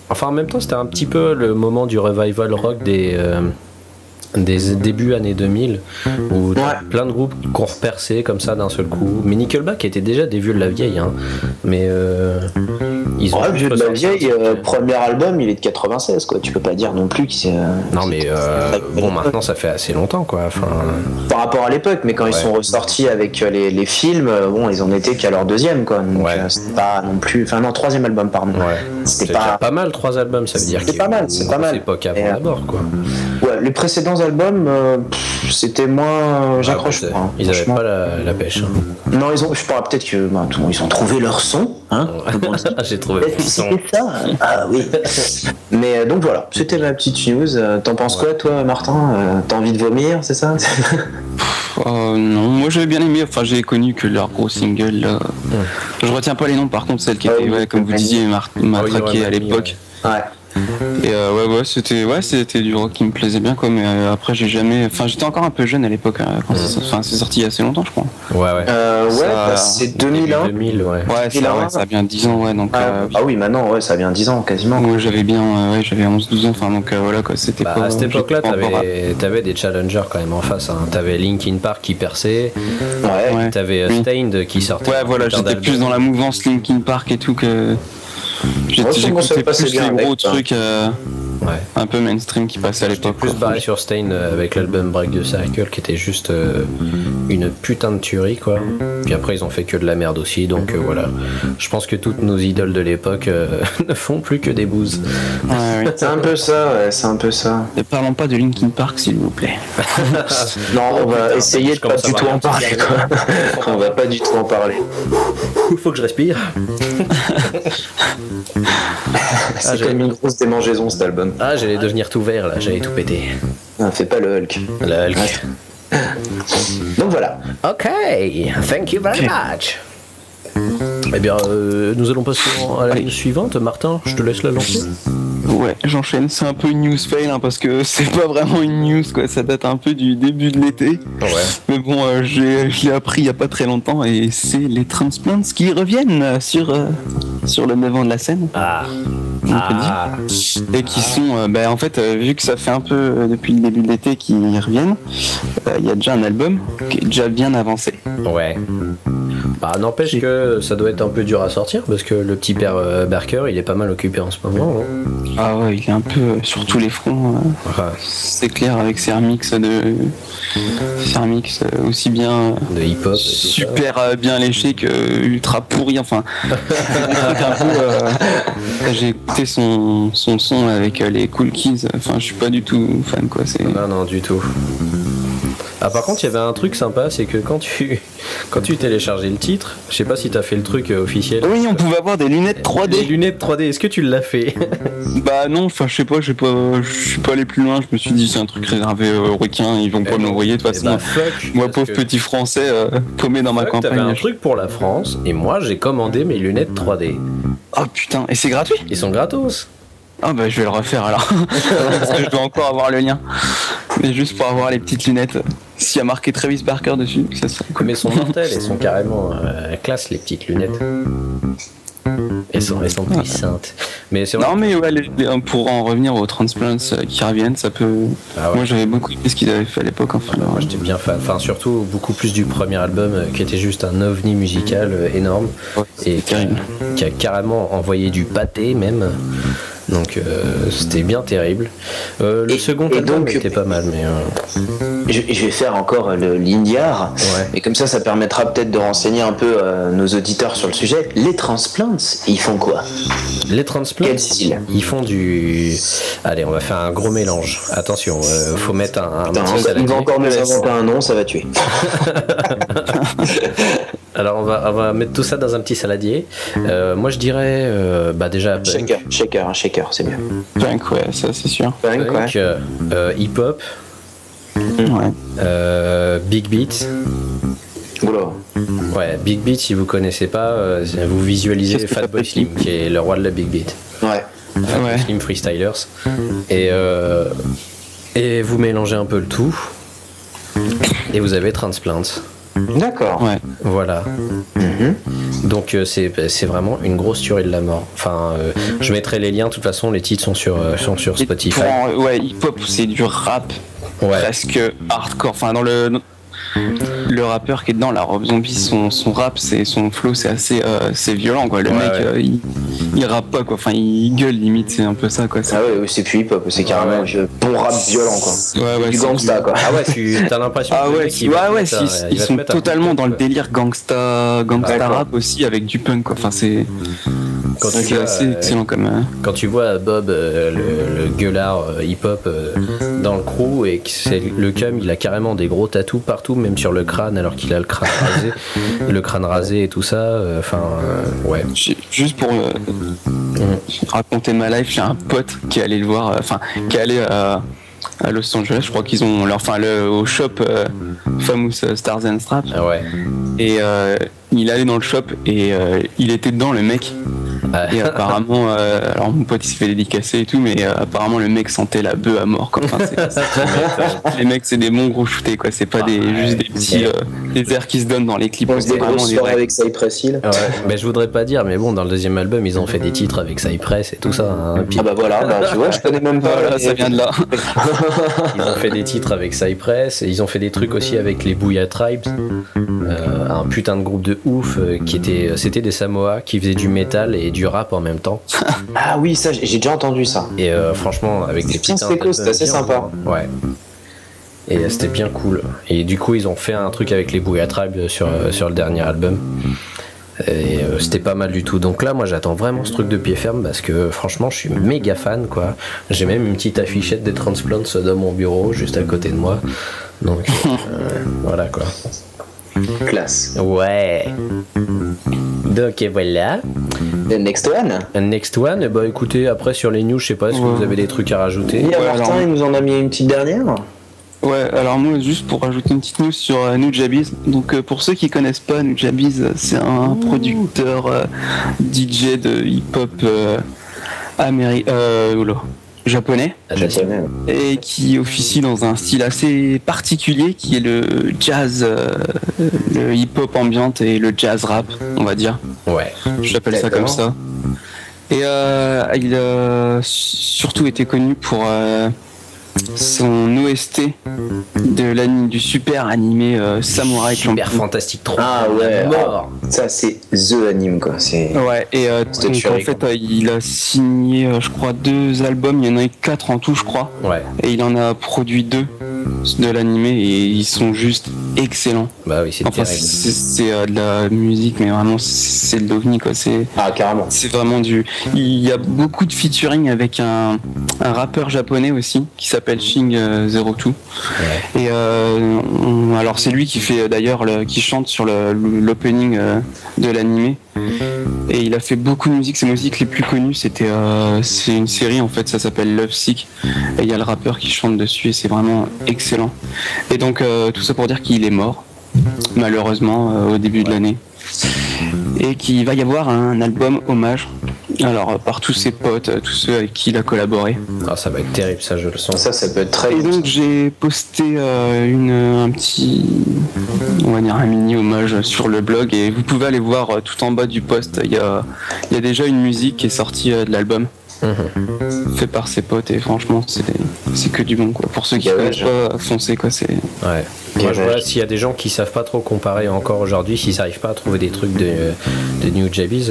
Enfin, en même temps, c'était un petit peu le moment du revival rock des débuts années 2000 où plein de groupes qui ont repercé comme ça d'un seul coup. Mais Nickelback était déjà des vieux de la vieille, hein. Mais ils ont vieux de la vieille. Premier album, il est de 96, quoi. Tu peux pas dire non plus qu'il non, mais bon, maintenant ça fait assez longtemps, quoi. Enfin, par rapport à l'époque, mais quand ils sont ressortis avec les films, bon, ils en étaient qu'à leur deuxième, quoi. Donc c'était pas non plus. Enfin non, troisième album, pardon. Ouais. C'était pas mal, 3 albums, ça veut dire. C'est pas mal, c'est pas mal. C'est époque avant la mort, quoi. Ouais, les précédents albums, c'était moins. J'accroche pas. Hein, ils avaient pas la pêche. Hein. Non, je parle peut-être que ils ont trouvé leur son. Hein. J'ai trouvé leur son. Ça. Ah oui. Mais donc voilà, c'était ma petite news. T'en penses quoi, toi, Martin? T'as envie de vomir, c'est ça? Non, moi j'avais bien aimé. Enfin, j'ai connu que leur gros single. Là. Je retiens pas les noms, par contre, celle qui était, comme vous disiez, matraquée à l'époque. Ouais. Et c'était du rock qui me plaisait bien, quoi. Mais après j'étais encore un peu jeune à l'époque quand c'est sorti il y a assez longtemps, je crois. C'est 2001. 2000, ouais. Ça a bien 10 ans, ouais. Donc oui, maintenant ça a bien 10 ans quasiment. Ouais, j'avais 11-12 ans, enfin donc voilà quoi, c'était pas. À cette époque-là, t'avais des challengers quand même en face. Hein. T'avais Linkin Park qui perçait. Ouais. T'avais Staind qui sortait. Ouais, voilà, j'étais plus dans la mouvance Linkin Park et tout que. J'écoutais plus les gros trucs un peu mainstream qui passaient à l'époque. Plus barré sur Staind avec l'album Break the Cycle qui était juste une putain de tuerie, quoi. Puis après ils ont fait que de la merde aussi, donc voilà. Je pense que toutes nos idoles de l'époque ne font plus que des bouses. Ouais. C'est un peu ça, Ne parlons pas de Linkin Park, s'il vous plaît. Non, on va essayer de pas du tout en parler, quoi. On va pas du tout en parler. Faut que je respire. C'est comme une grosse démangeaison cet album. Ah, j'allais devenir tout vert là, j'allais tout péter. Fais pas le Hulk. Le Hulk. Donc voilà. Ok, thank you very much. Eh bien, nous allons passer à la ligne suivante. Martin, je te laisse la lancer. Ouais, j'enchaîne. C'est un peu une news fail hein, parce que c'est pas vraiment une news, quoi. Ça date un peu du début de l'été. Ouais. Mais bon, je l'ai appris il y a pas très longtemps et c'est les Transplants qui reviennent sur le devant de la scène. Et qui sont, en fait, vu que ça fait un peu depuis le début de l'été qu'ils reviennent, il y a déjà un album qui est déjà bien avancé. Ouais. N'empêche que ça doit être un peu dur à sortir parce que le petit père Barker il est pas mal occupé en ce moment. Hein. Ah ouais, il est un peu sur tous les fronts. C'est clair avec ses remixes aussi bien de hip-hop, super bien léché que ultra pourri. Enfin, j'ai écouté son son avec les Cool Kids. Enfin, je suis pas du tout fan, quoi. Non, du tout. Par contre, il y avait un truc sympa, c'est que quand tu téléchargeais le titre, je sais pas si t'as fait le truc officiel. Oui, on pouvait avoir des lunettes 3D. Des lunettes 3D, est-ce que tu l'as fait? Bah non, enfin je sais pas, je suis pas allé plus loin, je me suis dit c'est un truc réservé aux requins, ils vont pas me l'envoyer de toute façon. Moi pauvre petit français paumé dans ma campagne. T'avais un truc pour la France, et moi j'ai commandé mes lunettes 3D. Oh putain, et c'est gratuit? Ils sont gratos. Ah bah je vais le refaire alors, parce que je dois encore avoir le lien. Mais juste pour avoir les petites lunettes, s'il y a marqué Travis Barker dessus, ça serait cool. Mais elles sont mortelles, elles sont carrément classe les petites lunettes. Elles sont puissantes. Mais c'est vrai. Non mais ouais, pour en revenir aux Transplants qui reviennent, ça peut. Ah ouais. Moi j'avais beaucoup aimé ce qu'ils avaient fait à l'époque. Enfin, moi j'étais bien fan. Enfin surtout beaucoup plus du premier album qui était juste un ovni musical énorme et qui a carrément envoyé du pâté même. Donc c'était bien terrible. Le second album était pas mal, mais je vais faire encore l'Indiar, et comme ça permettra peut-être de renseigner un peu nos auditeurs sur le sujet. Les Transplants, ils font quoi? Les Transplants, quel style? Ils font du... Allez, on va faire un gros mélange. Attention, faut mettre un il va encore nous inventer un nom, ça va tuer. Alors on va mettre tout ça dans un petit saladier. Moi je dirais déjà shaker, c'est mieux. Punk, ça c'est sûr. Punk, hip-hop, Big Beat. Oula. Ouais, Big Beat, si vous connaissez pas, vous visualisez Fatboy Slim, qui est le roi de la Big Beat. Fatboy Slim Freestylers. Et vous mélangez un peu le tout, et vous avez Transplants. D'accord. Voilà. Donc c'est vraiment une grosse tuerie de la mort. Enfin, je mettrai les liens. De toute façon, les titres sont sur Spotify. Hip-hop, c'est du rap presque hardcore. Enfin, dans le rappeur qui est dedans, la Rob Zombie, son rap, son flow, c'est assez c'est violent quoi. Le mec, il rappe pas quoi. Enfin, il gueule limite, c'est un peu ça quoi. C'est plus hip-hop, c'est carrément bon rap violent quoi. Du gangsta quoi. Ah ouais, t'as l'impression. Ils sont totalement dans le délire gangsta rap aussi avec du punk quoi. Enfin c'est assez excellent comme. Quand tu vois Bob, le gueulard hip-hop dans le crew, et que c'est le cum, il a carrément des gros tatous partout, même sur le crâne, alors qu'il a le crâne rasé et tout ça. Juste pour raconter ma life, j'ai un pote qui est allé le voir, qui est allé à Los Angeles, je crois qu'ils ont au shop Famous Stars and Straps. Et il est allé dans le shop et il était dedans le mec. Et apparemment, alors mon pote il s'est fait dédicacer et tout, mais apparemment le mec sentait la bœuf à mort quoi. Enfin, les mecs c'est des bons gros shootés quoi, c'est pas juste des petits des airs qui se donnent dans les clips. On se des grosses soirées avec Cypress Hill. Mais je voudrais pas dire, mais bon, dans le deuxième album ils ont fait des titres avec Cypress et tout ça. Puis... tu vois, je connais même pas. Ça vient de là. Ils ont fait des titres avec Cypress, et ils ont fait des trucs aussi avec les Booyah Tribes, un putain de groupe de ouf c'était des Samoa qui faisaient du métal et du rap en même temps. Ah oui, ça j'ai déjà entendu ça. Et franchement, avec des petits c'était assez sympa. Ouais. Et c'était bien cool. Et du coup, ils ont fait un truc avec les Booyah Tribes sur le dernier album. Et c'était pas mal du tout. Donc là, moi, j'attends vraiment ce truc de pied ferme, parce que franchement, je suis méga fan, quoi. J'ai même une petite affichette des Transplants dans mon bureau, juste à côté de moi. Donc voilà, quoi. Classe. Ouais. Donc et voilà. The next one. Bah écoutez, après sur les news, je sais pas si vous avez des trucs à rajouter. Martin, il nous en a mis une petite dernière. Ouais, alors moi, juste pour rajouter une petite news sur Nujabes. Donc pour ceux qui connaissent pas, Nujabes, c'est un producteur DJ de hip-hop japonais, et qui officie dans un style assez particulier qui est le jazz, le hip-hop ambiante et le jazz rap, on va dire. Ouais. J'appelle ça comme ça. Et il a surtout été connu pour son OST du super animé Samurai Champloo. Super Fantastic 3. Ah ouais, ça c'est The Anime quoi. Ouais, et donc, en fait il a signé je crois 2 albums, il y en a eu 4 en tout je crois. Ouais. Et il en a produit 2 de l'animé et ils sont juste excellents. Bah oui, c'est terrible. C'est de la musique, mais vraiment c'est de l'ovni quoi. Carrément. C'est vraiment il y a beaucoup de featuring avec un rappeur japonais aussi qui s'appelle Shing02. Ouais. Et alors c'est lui qui fait d'ailleurs qui chante sur l'opening de l'animé. Et il a fait beaucoup de musique. Ses musiques les plus connues, c'est une série en fait, ça s'appelle Love Sick. Et il y a le rappeur qui chante dessus et c'est vraiment excellent. Et donc tout ça pour dire qu'il est mort malheureusement au début de l'année. Et qu'il va y avoir un album hommage. Alors par tous ses potes, tous ceux avec qui il a collaboré. Ah, ça va être terrible, ça je le sens. Ça peut être très. Et donc j'ai posté un petit, on va dire un mini hommage sur le blog et vous pouvez aller voir tout en bas du post. Il y a déjà une musique qui est sortie de l'album. Fait par ses potes et franchement c'est que du bon quoi. Pour ceux qui connaissent pas, foncez quoi. Ouais. Moi, je vois s'il y a des gens qui savent pas trop comparer encore aujourd'hui, s'ils n'arrivent pas à trouver des trucs de New Javis,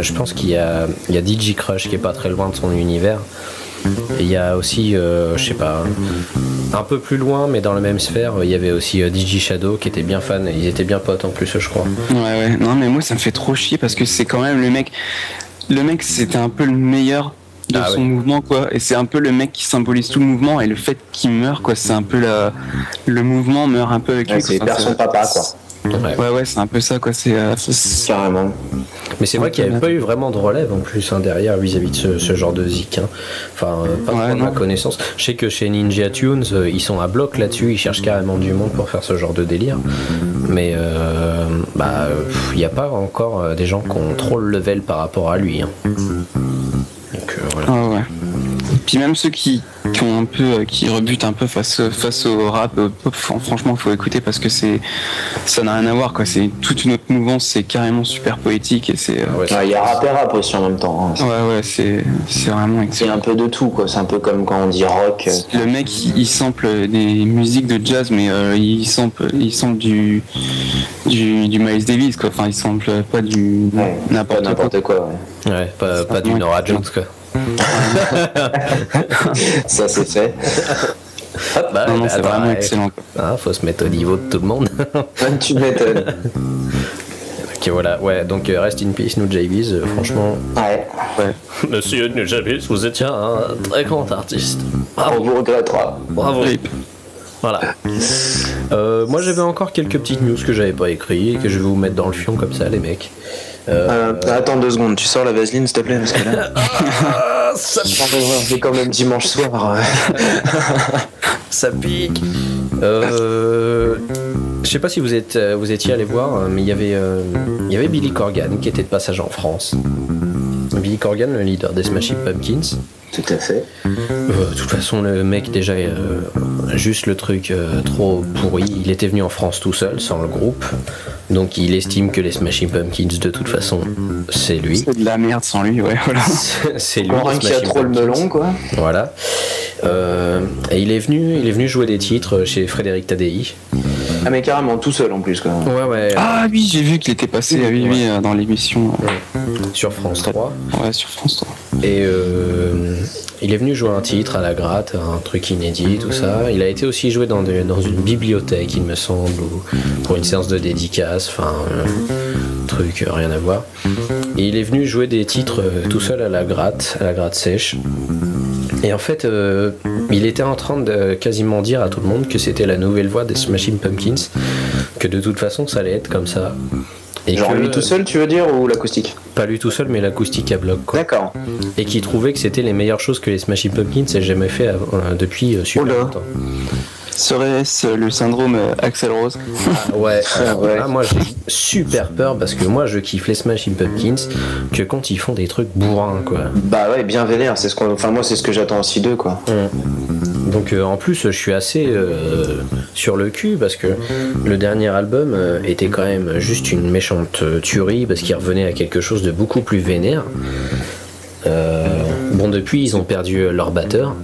je pense qu'il y a DJ Crush qui est pas très loin de son univers. Et il y a aussi, je sais pas, un peu plus loin, mais dans la même sphère, il y avait aussi DJ Shadow qui était bien fan. Ils étaient bien potes en plus, je crois. Ouais. Non, mais moi, ça me fait trop chier parce que c'est quand même le mec. Le mec, c'était un peu le meilleur de son mouvement, quoi. Et c'est un peu le mec qui symbolise tout le mouvement. Et le fait qu'il meurt, quoi, c'est un peu le mouvement meurt un peu avec lui. C'est personne papa, quoi. Ouais, c'est un peu ça, quoi. C'est carrément. Mais c'est vrai qu'il n'y avait pas eu vraiment de relève en plus derrière vis-à-vis de ce genre de zik. Enfin, pas trop de ma connaissance. Je sais que chez Ninja Tunes, ils sont à bloc là-dessus, ils cherchent carrément du monde pour faire ce genre de délire. Mais il n'y a pas encore des gens qui ont trop le level par rapport à lui. Donc, voilà. Puis même ceux qui ont un peu, qui rebutent un peu face au rap, franchement, faut écouter parce que ça n'a rien à voir, quoi. C'est toute une autre mouvance, c'est carrément super poétique et c'est. Il y a rap et rap aussi en même temps. Hein. Ouais, c'est vraiment excellent. C'est un peu de tout, quoi. C'est un peu comme quand on dit rock. Le mec, il sample des musiques de jazz, mais il sample du Miles Davis, quoi. Enfin, il sample pas du n'importe quoi. Ouais, pas du Norah Jones, quoi. Ça c'est fait. Non, c'est vraiment excellent. Faut se mettre au niveau de tout le monde. Tu m'étonnes. Ok, voilà, donc rest in peace New Javis, franchement. Ouais. Monsieur New Javis, vous étiez un très grand artiste. On vous regrettera. Bravo. Voilà. Moi j'avais encore quelques petites news que j'avais pas écrites et que je vais vous mettre dans le fion comme ça, les mecs. Attends 2 secondes, tu sors la vaseline s'il te plaît parce que là. Ça fait quand même dimanche soir. Ça pique. Je sais pas si vous étiez allé voir, mais il y avait Billy Corgan qui était de passage en France. Billy Corgan, le leader des Smashing Pumpkins. Tout à fait. De toute façon, le mec, déjà, juste le truc trop pourri. Il était venu en France tout seul, sans le groupe. Donc, il estime que les Smashing Pumpkins, de toute façon, c'est lui. C'est de la merde sans lui, ouais, voilà. C'est lui. Un qui a trop le melon, quoi. Voilà. Et il est venu jouer des titres chez Frédéric Tadei. Ah, mais carrément, tout seul en plus, quoi. Ouais. Ah oui, j'ai vu qu'il était passé dans l'émission. Sur France 3. Ouais, sur France 3. Et il est venu jouer un titre à la gratte, un truc inédit, tout ça. Il a été aussi joué dans une bibliothèque, il me semble, ou pour une séance de dédicace, enfin, truc, rien à voir. Et il est venu jouer des titres tout seul à la gratte sèche. Et en fait, il était en train de quasiment dire à tout le monde que c'était la nouvelle voix des Smashing Pumpkins, que de toute façon ça allait être comme ça. Et genre lui tout seul, tu veux dire, ou l'acoustique? Pas lui tout seul, mais l'acoustique à bloc, quoi. D'accord. Et qui trouvait que c'était les meilleures choses que les Smashing Pumpkins aient jamais fait depuis super longtemps. Serait-ce le syndrome Axl Rose? Ouais. Moi j'ai super peur parce que moi je kiffe les Smashing Pumpkins que quand ils font des trucs bourrins, quoi. Bah ouais, bien vénère, moi c'est ce que j'attends aussi d'eux, quoi. Donc en plus je suis assez sur le cul parce que le dernier album était quand même juste une méchante tuerie parce qu'il revenait à quelque chose de beaucoup plus vénère. Bon, depuis ils ont perdu leur batteur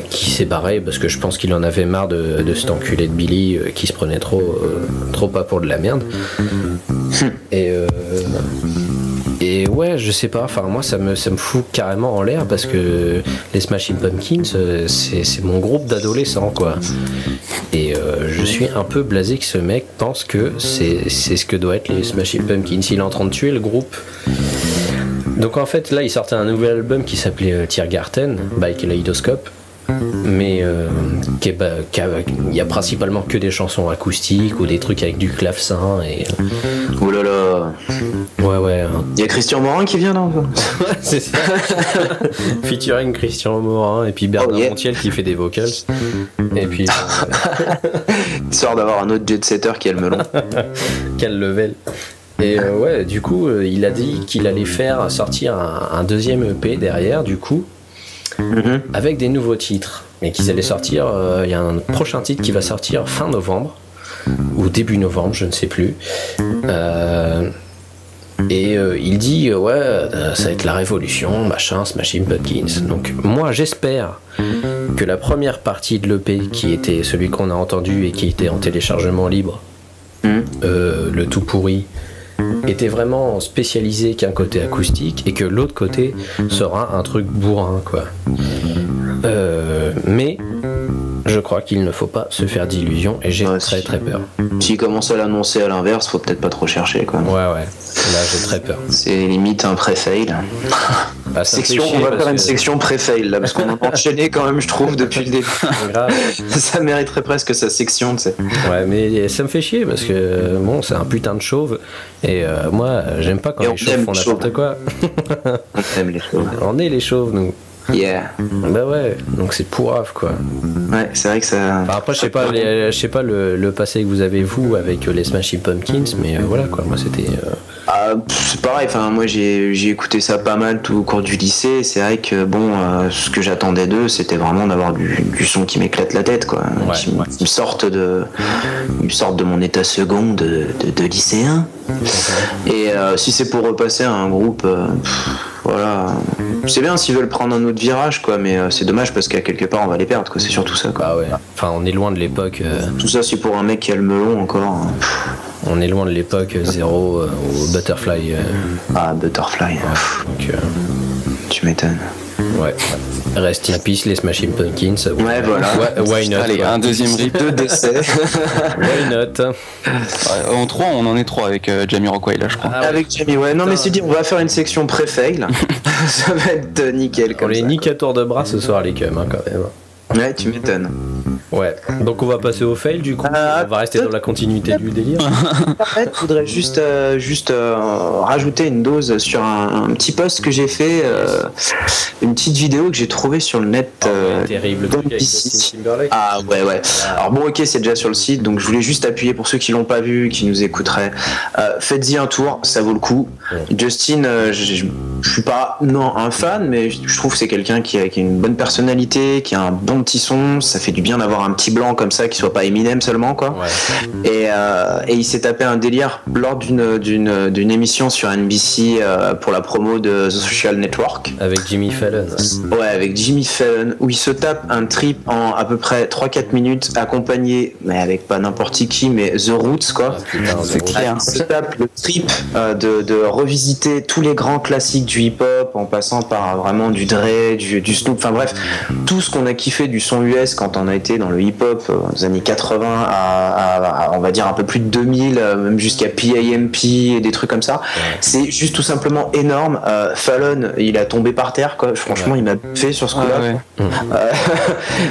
qui s'est barré parce que je pense qu'il en avait marre de cet enculé de Billy qui se prenait trop pas pour de la merde. Et ouais, je sais pas, enfin moi ça me fout carrément en l'air parce que les Smashing Pumpkins c'est mon groupe d'adolescents, quoi. Et je suis un peu blasé que ce mec pense que c'est ce que doit être les Smashing Pumpkins. Il est en train de tuer le groupe. Donc en fait là il sortait un nouvel album qui s'appelait Tiergarten by Kaleidoscope, mais il y a principalement que des chansons acoustiques ou des trucs avec du clavecin et... Oh là là. Ouais. Il y a Christian Morin qui vient là. C'est ça. Featuring Christian Morin et puis Bernard Montiel qui fait des vocals. Et puis histoire d'avoir un autre jet-setter qui a le melon. Quel level. Et ouais, du coup, il a dit qu'il allait faire sortir un deuxième EP derrière, du coup, avec des nouveaux titres. Et qu'ils allaient sortir, il y a un prochain titre qui va sortir fin novembre, ou début novembre, je ne sais plus. Et il dit ça va être la révolution, machin, Smashing Pumpkins. Donc moi j'espère que la première partie de l'EP, qui était celui qu'on a entendu et qui était en téléchargement libre, le tout pourri, était vraiment spécialisé qu'un côté acoustique, et que l'autre côté sera un truc bourrin, quoi. Mais je crois qu'il ne faut pas se faire d'illusions, et j'ai très très peur. S'il commence à l'annoncer à l'inverse, faut peut-être pas trop chercher, quoi. Ouais, là j'ai très peur. C'est limite un pré-fail. Bah, on va faire une section pré-fail là, parce qu'on a enchaîné quand même, je trouve, depuis le début. Ça mériterait presque sa section, tu sais. Ouais, mais ça me fait chier parce que bon, c'est un putain de chauve, et moi j'aime pas quand les chauves font n'importe quoi. On aime les chauves. On est les chauves, nous. Yeah. Bah ouais, donc c'est pourrave, quoi. Ouais, c'est vrai que ça. Enfin, après, je sais pas le passé que vous avez, vous, avec les Smashing Pumpkins, mais voilà, quoi. Moi, c'était. C'est pareil, enfin, moi j'ai écouté ça pas mal tout au cours du lycée. C'est vrai que bon, ce que j'attendais d'eux, c'était vraiment d'avoir du son qui m'éclate la tête, quoi. Qui me sorte de mon état second de lycéen. Et si c'est pour repasser à un groupe. Voilà, c'est bien s'ils veulent prendre un autre virage, quoi, mais c'est dommage parce qu'à quelque part on va les perdre, quoi. C'est surtout ça, quoi. Ah ouais. Enfin, on est loin de l'époque. Tout ça, c'est pour un mec qui a le melon encore. On est loin de l'époque zéro au Butterfly. Butterfly. Donc, tu m'étonnes. Ouais. Rest in peace les Smashing Pumpkins. Ouais, voilà. Why not? Allez, un deuxième rip. 2 décès. Why not? En 3, on en est 3 avec Jamiroquai là, je crois. Avec Jamie, ouais. Non, mais c'est dit, on va faire une section pré-fail. Ça va être nickel. On les nique à tour de bras ce soir, les cums, hein, quand même. Ouais, tu m'étonnes. Ouais, donc on va passer au fail du coup. On va rester dans la continuité du délire. En fait, je voudrais juste rajouter une dose sur un petit post que j'ai fait, une petite vidéo que j'ai trouvée sur le net. Terrible truc avec Justin Timberlake. Ah ouais. Alors bon, ok, c'est déjà sur le site, donc je voulais juste appuyer pour ceux qui l'ont pas vu, qui nous écouteraient. Faites-y un tour, ça vaut le coup. Justin, je suis pas un fan, mais je trouve que c'est quelqu'un qui a une bonne personnalité, qui a un bon petit son. Ça fait du bien d'avoir un petit blanc comme ça qui soit pas Eminem seulement, quoi. Ouais. Et il s'est tapé un délire lors d'une émission sur NBC pour la promo de The Social Network avec Jimmy Fallon. Ouais, avec Jimmy Fallon, où il se tape un trip en à peu près 3-4 minutes, accompagné, mais avec pas n'importe qui, mais The Roots, quoi. C'est clair. Il se tape le trip de revisiter tous les grands classiques du hip-hop, en passant par vraiment du Dre, du Snoop, enfin bref, tout ce qu'on a kiffé du son US quand on a été dans le hip-hop des années 80 à on va dire un peu plus de 2000, même jusqu'à PAMP et des trucs comme ça. Ouais. C'est juste tout simplement énorme. Fallon, il a tombé par terre, quoi. Franchement, il m'a fait sur ce coup-là. Ouais.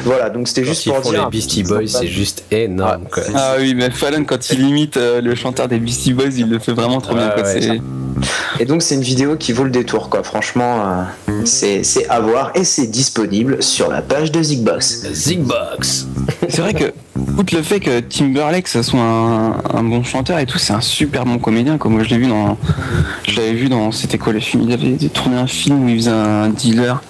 Voilà, donc c'était juste pour dire. Les Beastie Boys, c'est juste énorme, quoi. Ah oui, mais Fallon, quand il imite le chanteur des Beastie Boys, il le fait vraiment trop bien, quoi. Et donc c'est une vidéo qui vaut le détour, quoi. Franchement, c'est à voir et c'est disponible sur la page de Zigbox. C'est vrai que, outre le fait que Timberlake ça soit un bon chanteur et tout, c'est un super bon comédien. Comme moi je l'avais vu dans c'était quoi le film, il avait tourné un film où il faisait un dealer.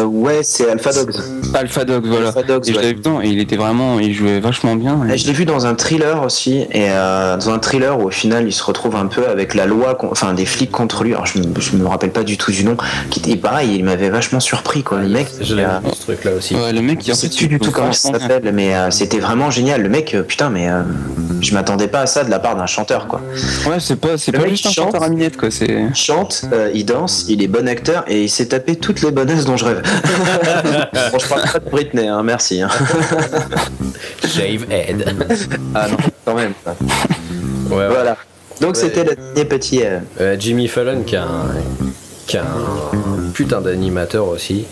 Ouais, c'est Alpha Dogs. Alpha Dogs, voilà. Alpha Dogs, et je l'avais vu dedans et il jouait vachement bien. Et je l'ai vu dans un thriller aussi, et dans un thriller où au final il se retrouve un peu avec la loi, enfin des flics contre lui. Alors je me rappelle pas du tout du nom. Qui était pareil, il m'avait vachement surpris, quoi. Le mec. Je l'ai vu ce truc là aussi. Ouais, le mec, je sais plus du tout comment ça s'appelle, mais c'était vraiment génial. Le mec, putain, mais je m'attendais pas à ça de la part d'un chanteur, quoi. Ouais, c'est pas juste un chanteur à minette, quoi. Il chante, il danse, il est bon acteur et il s'est tapé toutes les bonnesses dont je rêve. Bon, je parle pas de Britney, hein, merci. Hein. Shave Head. Ah non, quand même. Ouais, voilà. Donc c'était le dernier petit. Jimmy Fallon qui a un putain d'animateur aussi.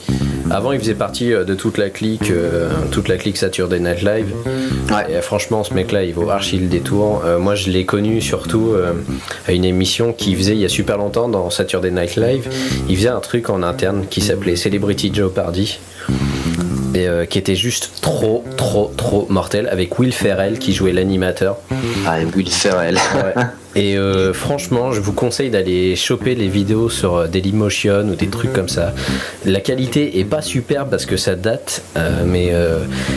Avant, il faisait partie de toute la clique Saturday Night Live. Ouais. Et franchement, ce mec-là, il vaut archi le détour. Moi, je l'ai connu surtout à une émission qu'il faisait il y a super longtemps dans Saturday Night Live. Il faisait un truc en interne qui s'appelait Celebrity Jeopardy. et qui était juste trop mortel, avec Will Ferrell qui jouait l'animateur. Ah, Will Ferrell. Ouais. Et franchement, je vous conseille d'aller choper les vidéos sur Dailymotion ou des trucs comme ça. La qualité est pas superbe parce que ça date, mais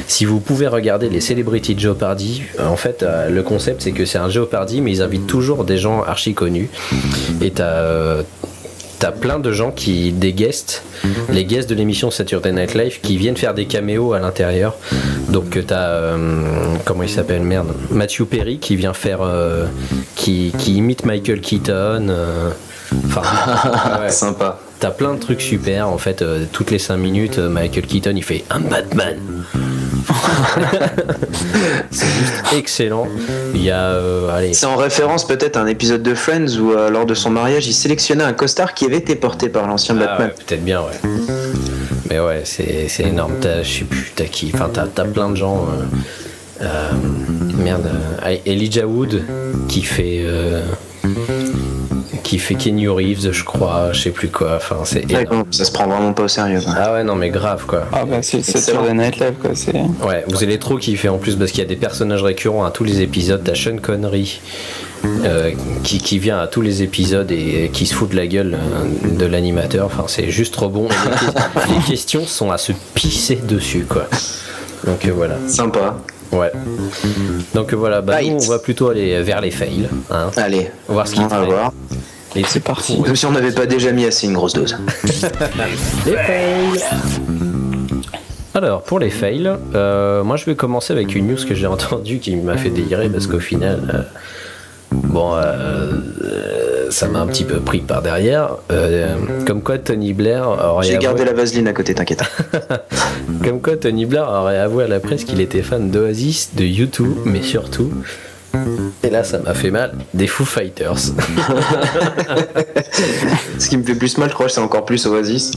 si vous pouvez regarder les Celebrity Jeopardy, en fait, le concept c'est que c'est un Jeopardy, mais ils invitent toujours des gens archi connus. Et t'as plein de gens des guests, les guests de l'émission Saturday Night Live qui viennent faire des caméos à l'intérieur. Donc t'as comment il s'appelle, merde, Matthew Perry qui vient faire qui imite Michael Keaton, ouais. Sympa. T'as plein de trucs super en fait, toutes les 5 minutes Michael Keaton il fait un Batman. C'est juste excellent. Il y a c'est en référence peut-être à un épisode de Friends où lors de son mariage il sélectionnait un costard qui avait été porté par l'ancien Batman. Ouais, peut-être bien, ouais. Mais ouais, c'est énorme. Je sais plus, t'as qui. Enfin, t'as plein de gens. Merde. Elijah Wood qui fait Keanu Reeves, je crois, je sais plus quoi. Enfin, c'est énorme. Ça se prend vraiment pas au sérieux, quoi. Ah ouais, non, mais grave, quoi. Ah bah c'est sur la Night Live, quoi. Ouais, vous allez trop kiffer en plus parce qu'il y a des personnages récurrents à tous les épisodes. T'as Sean Connery qui vient à tous les épisodes et qui se fout de la gueule de l'animateur. Enfin, c'est juste trop bon. Les questions sont à se pisser dessus, quoi. Donc voilà. Sympa. Ouais. Donc voilà, nous on va plutôt aller vers les fails. Hein. Allez, voir ce qu'il va voir. Et c'est parti. Comme si on n'avait pas déjà mis assez une grosse dose. Les fails. Alors pour les fails, moi je vais commencer avec une news que j'ai entendue qui m'a fait délirer parce qu'au final, ça m'a un petit peu pris par derrière. Comme quoi Tony Blair aurait J'ai gardé la vaseline à côté, t'inquiète. Comme quoi Tony Blair aurait avoué à la presse qu'il était fan d'Oasis, de U2, mais surtout, et là ça m'a fait mal, des Foo Fighters. Ce qui me fait plus mal, je crois, c'est encore plus Oasis.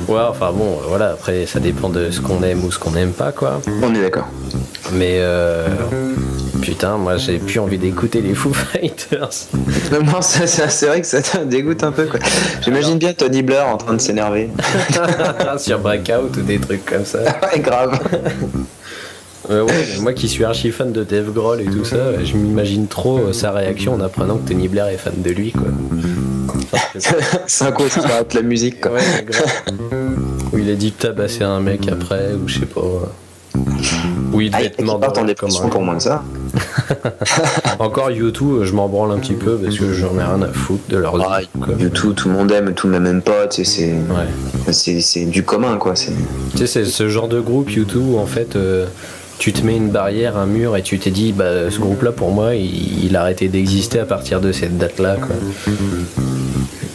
Ouais, enfin bon, voilà, après ça dépend de ce qu'on aime ou ce qu'on n'aime pas, quoi. On est d'accord. Mais putain, moi j'ai plus envie d'écouter les Foo Fighters. Non, c'est vrai que ça te dégoûte un peu, quoi. J'imagine bien Tony Blair en train de s'énerver. Sur Breakout ou des trucs comme ça. Ouais, grave. Ouais, moi qui suis archi fan de Dave Grohl et tout ça, je m'imagine trop sa réaction en apprenant que Tony Blair est fan de lui, quoi. C'est un coup qui arrête la musique, quoi. Ouais, grave. Où il a dit tabasser un mec après, ou je sais pas. Où il devait être mort en dépression pour moins que ça. Encore U2, je m'en branle un petit peu parce que j'en ai rien à foutre de leur vie. U2, tout le monde aime, tout le monde n'aime pas, tu sais, c'est du commun, quoi. Tu sais, c'est ce genre de groupe U2 où en fait tu te mets une barrière, un mur et tu t'es dit ce groupe là pour moi il a arrêté d'exister à partir de cette date là, quoi.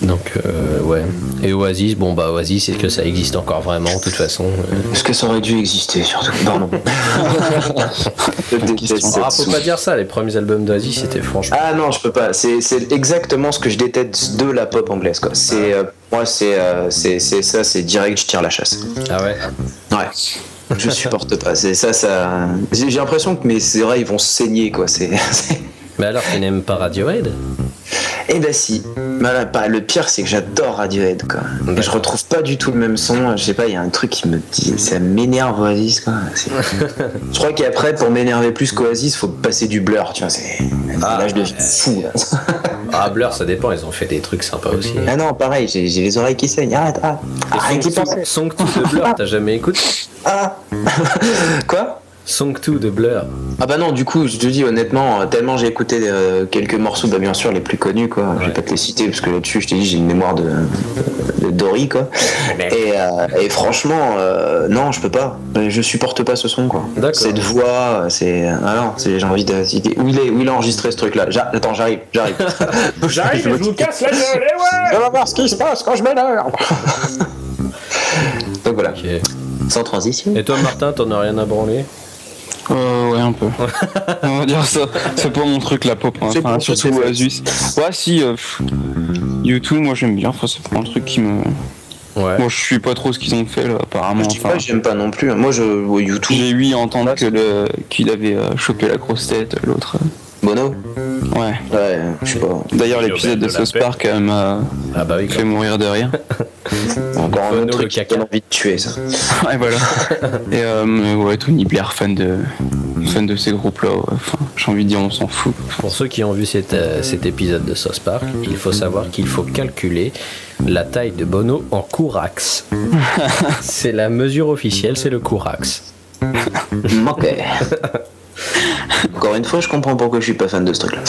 Donc ouais. Et Oasis, Oasis, est-ce que ça existe encore vraiment de toute façon Est-ce que ça aurait dû exister surtout? Non. Faut pas dire ça, les premiers albums d'Oasis c'était franchement... Ah non, je peux pas, c'est exactement ce que je déteste de la pop anglaise, quoi. C'est moi c'est ça, c'est direct, je tire la chasse. Ah ouais? Ouais. Je supporte pas, c'est ça. J'ai l'impression que mes oreilles vont saigner, quoi. Mais alors tu n'aimes pas Radiohead? Eh ben si. Le pire c'est que j'adore Radiohead, quoi. Je retrouve pas du tout le même son. Je sais pas, il y a un truc qui me dit, ça m'énerve Oasis, quoi. Je crois qu'après pour m'énerver plus qu'Oasis, faut passer du Blur, tu vois. Là je deviens fou. Ah, Blur, ça dépend, ils ont fait des trucs sympas aussi. Ah non, pareil, j'ai les oreilles qui saignent. Arrête. Rien qui pense. Song 2 de Blur, t'as jamais écouté? Ah. Quoi? Song 2 de Blur. Ah bah non, du coup, je te dis honnêtement, tellement j'ai écouté quelques morceaux, bien sûr les plus connus, quoi. Ouais. Je vais pas te les citer parce que là-dessus, je t'ai dit, j'ai une mémoire de Dory, quoi. Et franchement, non, je peux pas. Je supporte pas ce son, quoi. D'accord. Cette voix, j'ai envie de citer. Où il a enregistré ce truc-là? Attends, j'arrive. J'arrive, je vous casse la gueule, et ouais. On va voir ce qui se passe quand je m'énerve. Donc voilà. Okay. Sans transition. Et toi, Martin, t'en as rien à branler? Ouais, un peu. On va dire ça. C'est pas mon truc, la pop. Enfin, surtout Oasis. Ouais, si. U2, moi j'aime bien. Enfin, c'est pas un truc qui me. Ouais. Moi, je suis pas trop ce qu'ils ont fait là, apparemment. Je dis pas, j'aime pas non plus. Moi, U2. J'ai entendre qu'il avait chopé la grosse tête, l'autre. Bono? Ouais, je sais pas. D'ailleurs, l'épisode de South Park m'a fait mourir de rire. encore un Bono, autre le truc qui caca. donne envie de tuer, ça. Ouais, voilà. Et ouais, Tony Blair, fan de ces groupes-là. Ouais. Enfin, j'ai envie de dire, on s'en fout. Pour ceux qui ont vu cet épisode de South Park, il faut savoir qu'il faut calculer la taille de Bono en courax. C'est la mesure officielle, c'est le courax. Ok. Encore une fois, je comprends pourquoi je suis pas fan de ce truc-là.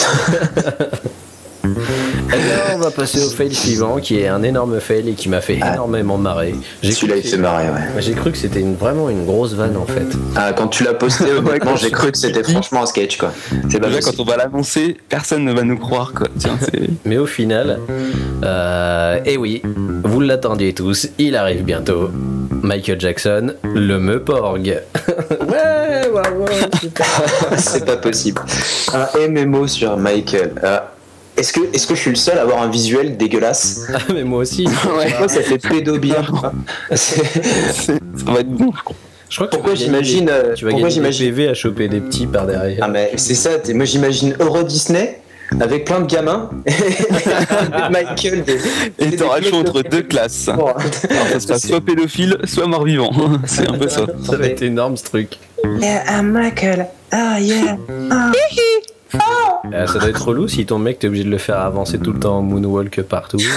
Alors, on va passer au fail suivant, qui est un énorme fail et qui m'a fait énormément marrer. Celui-là, il fait marrer, ouais. J'ai cru que c'était vraiment une grosse vanne en fait. Ah, quand tu l'as posté, honnêtement, j'ai cru que c'était franchement un sketch, quoi. C'est pas Déjà, possible. quand on va l'annoncer, personne ne va nous croire, quoi. Tiens, c'est... Mais au final, et oui, vous l'attendiez tous, il arrive bientôt. Michael Jackson, le Meuporg. Ouais, putain. C'est pas possible. Un MMO sur Michael. Est-ce que je suis le seul à avoir un visuel dégueulasse? Ah, mais moi aussi. Moi, ça fait pédobien. ça va être bon, je crois. Je crois que Pourquoi j'imagine tu vas gagner des PV à choper des petits par derrière. Ah mais c'est ça, moi j'imagine Euro Disney avec plein de gamins et Michael Et t'auras le choix entre deux classes. Alors, ça sera soit pédophile, soit mort-vivant. C'est un peu ça. Ça va être énorme ce truc. Yeah, Michael. Ah yeah. Ça doit être relou si ton mec t'es obligé de le faire avancer tout le temps en moonwalk partout. Je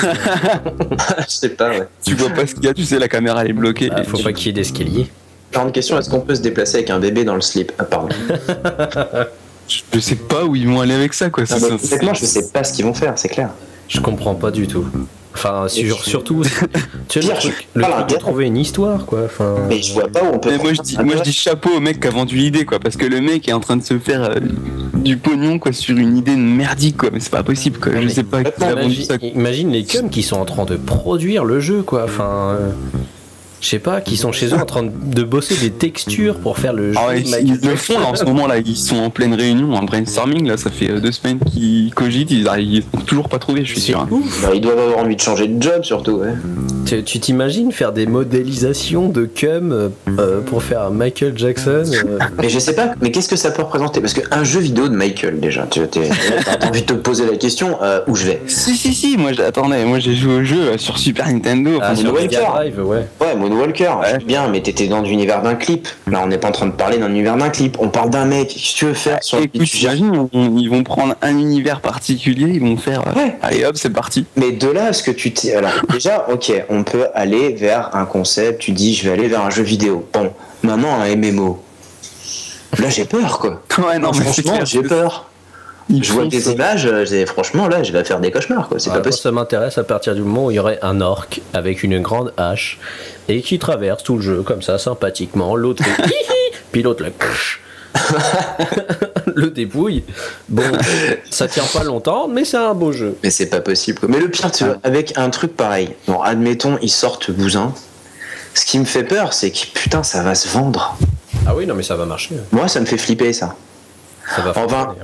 sais pas, ouais. Tu vois pas ce qu'il y a, tu sais, la caméra elle est bloquée. Ah, faut pas qu'il y ait d'escalier. Grande question, est-ce qu'on peut se déplacer avec un bébé dans le slip? Ah pardon. Je sais pas où ils vont aller avec ça, quoi. Ah, bah, honnêtement, je sais pas ce qu'ils vont faire, c'est clair. Je comprends pas du tout. Enfin, surtout, tu sais, le Voilà, truc de trouver une histoire, quoi. Enfin, Mais je vois pas où on peut. Mais moi je dis chapeau au mec qui a vendu l'idée, quoi, parce que le mec est en train de se faire du pognon, quoi, sur une idée merdique, quoi. Mais c'est pas possible, quoi. Je sais pas qui a vendu ça. Imagine les cums qui sont en train de produire le jeu, quoi. Enfin, je sais pas, qui sont chez eux en train de bosser des textures pour faire le jeu. Ah ouais, ils le font là, en ce moment là, ils sont en pleine réunion, en brainstorming là, ça fait 2 semaines qu'ils cogitent, ils ont toujours pas trouvé, je suis sûr. Bah, ils doivent avoir envie de changer de job surtout, ouais. Tu t'imagines faire des modélisations de cum pour faire un Michael Jackson Mais je sais pas, mais qu'est-ce que ça peut représenter? Parce qu'un jeu vidéo de Michael, déjà, t'as envie de te poser la question, où je vais? Si, moi j'ai joué au jeu sur Super Nintendo. Ah, sur Moonwalker. Mega Drive, ouais. Ouais, Moonwalker, bien, mais t'étais dans l'univers d'un clip. Là, on n'est pas en train de parler d'un univers d'un clip. On parle d'un mec. Qu'est-ce que tu veux faire sur Écoute, j'imagine, ils vont prendre un univers particulier, ils vont faire. Allez hop, c'est parti. Mais de là à ce que tu t'es. Alors, déjà, ok, on peut aller vers un concept. Tu dis, je vais aller vers un jeu vidéo. Bon, maintenant, un MMO. Là, j'ai peur, quoi. Ouais, non, mais franchement, j'ai peur. Je vois des images, franchement, là, je vais faire des cauchemars, quoi. C'est pas possible. Ça m'intéresse à partir du moment où il y aurait un orc avec une grande hache et qui traverse tout le jeu comme ça, sympathiquement. L'autre fait hihi, puis l'autre le dépouille. Bon, ça tient pas longtemps, mais c'est un beau jeu. Mais c'est pas possible, quoi. Mais le pire, tu vois, avec un truc pareil, bon, admettons, ils sortent Bousin. Ce qui me fait peur, c'est que putain, ça va se vendre. Ah oui, non, mais ça va marcher. Moi, ça me fait flipper, ça. Ça va Enfin,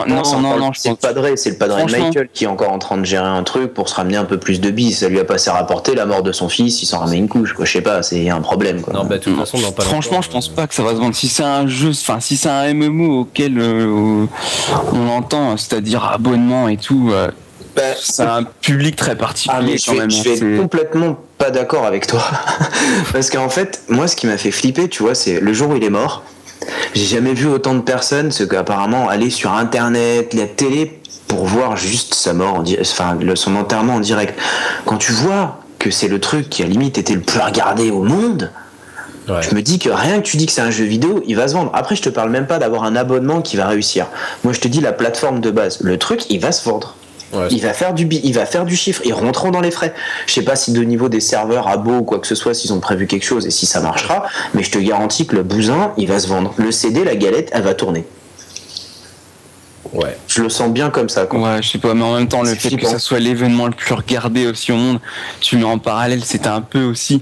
non, c'est le padré de Michael qui est encore en train de gérer un truc pour se ramener un peu plus de billes. Ça lui a pas assez rapporté la mort de son fils, il s'en remet une couche, quoi. Je sais pas, c'est un problème, quoi. Non, bah, de toute façon, dans pas franchement, longtemps, je pense pas que ça va se vendre. Si c'est un jeu, enfin, si c'est un MMO auquel on entend, c'est-à-dire abonnement et tout, c'est un public très particulier quand même. Je vais complètement pas d'accord avec toi. Parce qu'en fait, moi, ce qui m'a fait flipper, tu vois, c'est le jour où il est mort. J'ai jamais vu autant de personnes, ce qu'apparemment aller sur internet, la télé, pour voir juste sa mort, son enterrement en direct. Quand tu vois que c'est le truc qui à limite était le plus regardé au monde, ouais. Je me dis que rien que tu dis que c'est un jeu vidéo, il va se vendre. Après, je te parle même pas d'avoir un abonnement qui va réussir. Moi, je te dis la plateforme de base. Le truc, il va se vendre. Ouais, il va faire du chiffre, ils rentreront dans les frais. Je sais pas si de niveau des serveurs à Beau ou quoi que ce soit, s'ils ont prévu quelque chose et si ça marchera, mais je te garantis que le bousin, il va se vendre. Le CD, la galette, elle va tourner. Ouais. Je le sens bien comme ça, quoi. Ouais, je sais pas, mais en même temps, le fait que ça soit l'événement le plus regardé aussi au monde, tu mets en parallèle, c'était un peu aussi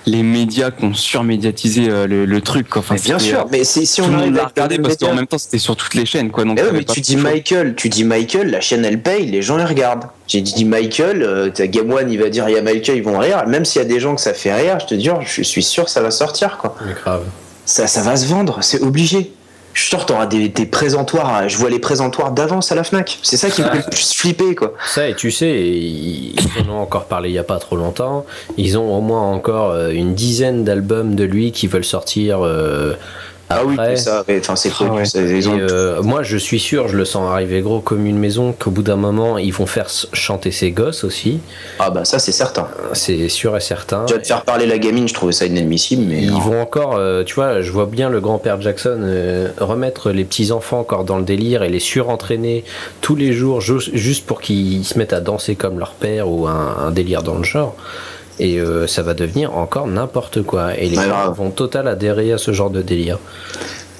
les médias qui ont surmédiatisé le truc, quoi. Enfin, mais bien sûr, mais si on arrive à regarder parce qu'en même temps, c'était sur toutes les chaînes, quoi. Donc, mais tu dis Michael, la chaîne elle paye, les gens les regardent. J'ai dit Michael, Game One, il va dire il y a Michael, ils vont rire. Même s'il y a des gens que ça fait rire, je te dis, je suis sûr que ça va sortir, quoi. Mais grave. Ça va se vendre, c'est obligé. Je suis sûr t'auras des présentoirs, je vois les présentoirs d'avance à la Fnac. C'est ça qui me fait le plus flipper, quoi. Ça, et tu sais, ils en ont encore parlé il y a pas trop longtemps. Ils ont au moins encore une dizaine d'albums de lui qui veulent sortir. Ah oui, c'est ça, enfin c'est connu. Moi je suis sûr, je le sens arriver gros comme une maison, qu'au bout d'un moment ils vont faire chanter ses gosses aussi. Ah bah ça c'est certain. C'est sûr et certain. Tu vas te faire parler la gamine, je trouvais ça inadmissible, mais... Ils vont encore, tu vois, je vois bien le grand-père Jackson remettre les petits-enfants encore dans le délire et les surentraîner tous les jours juste pour qu'ils se mettent à danser comme leur père ou un délire dans le genre. Et ça va devenir encore n'importe quoi. Et les gens vont total adhérer à ce genre de délire.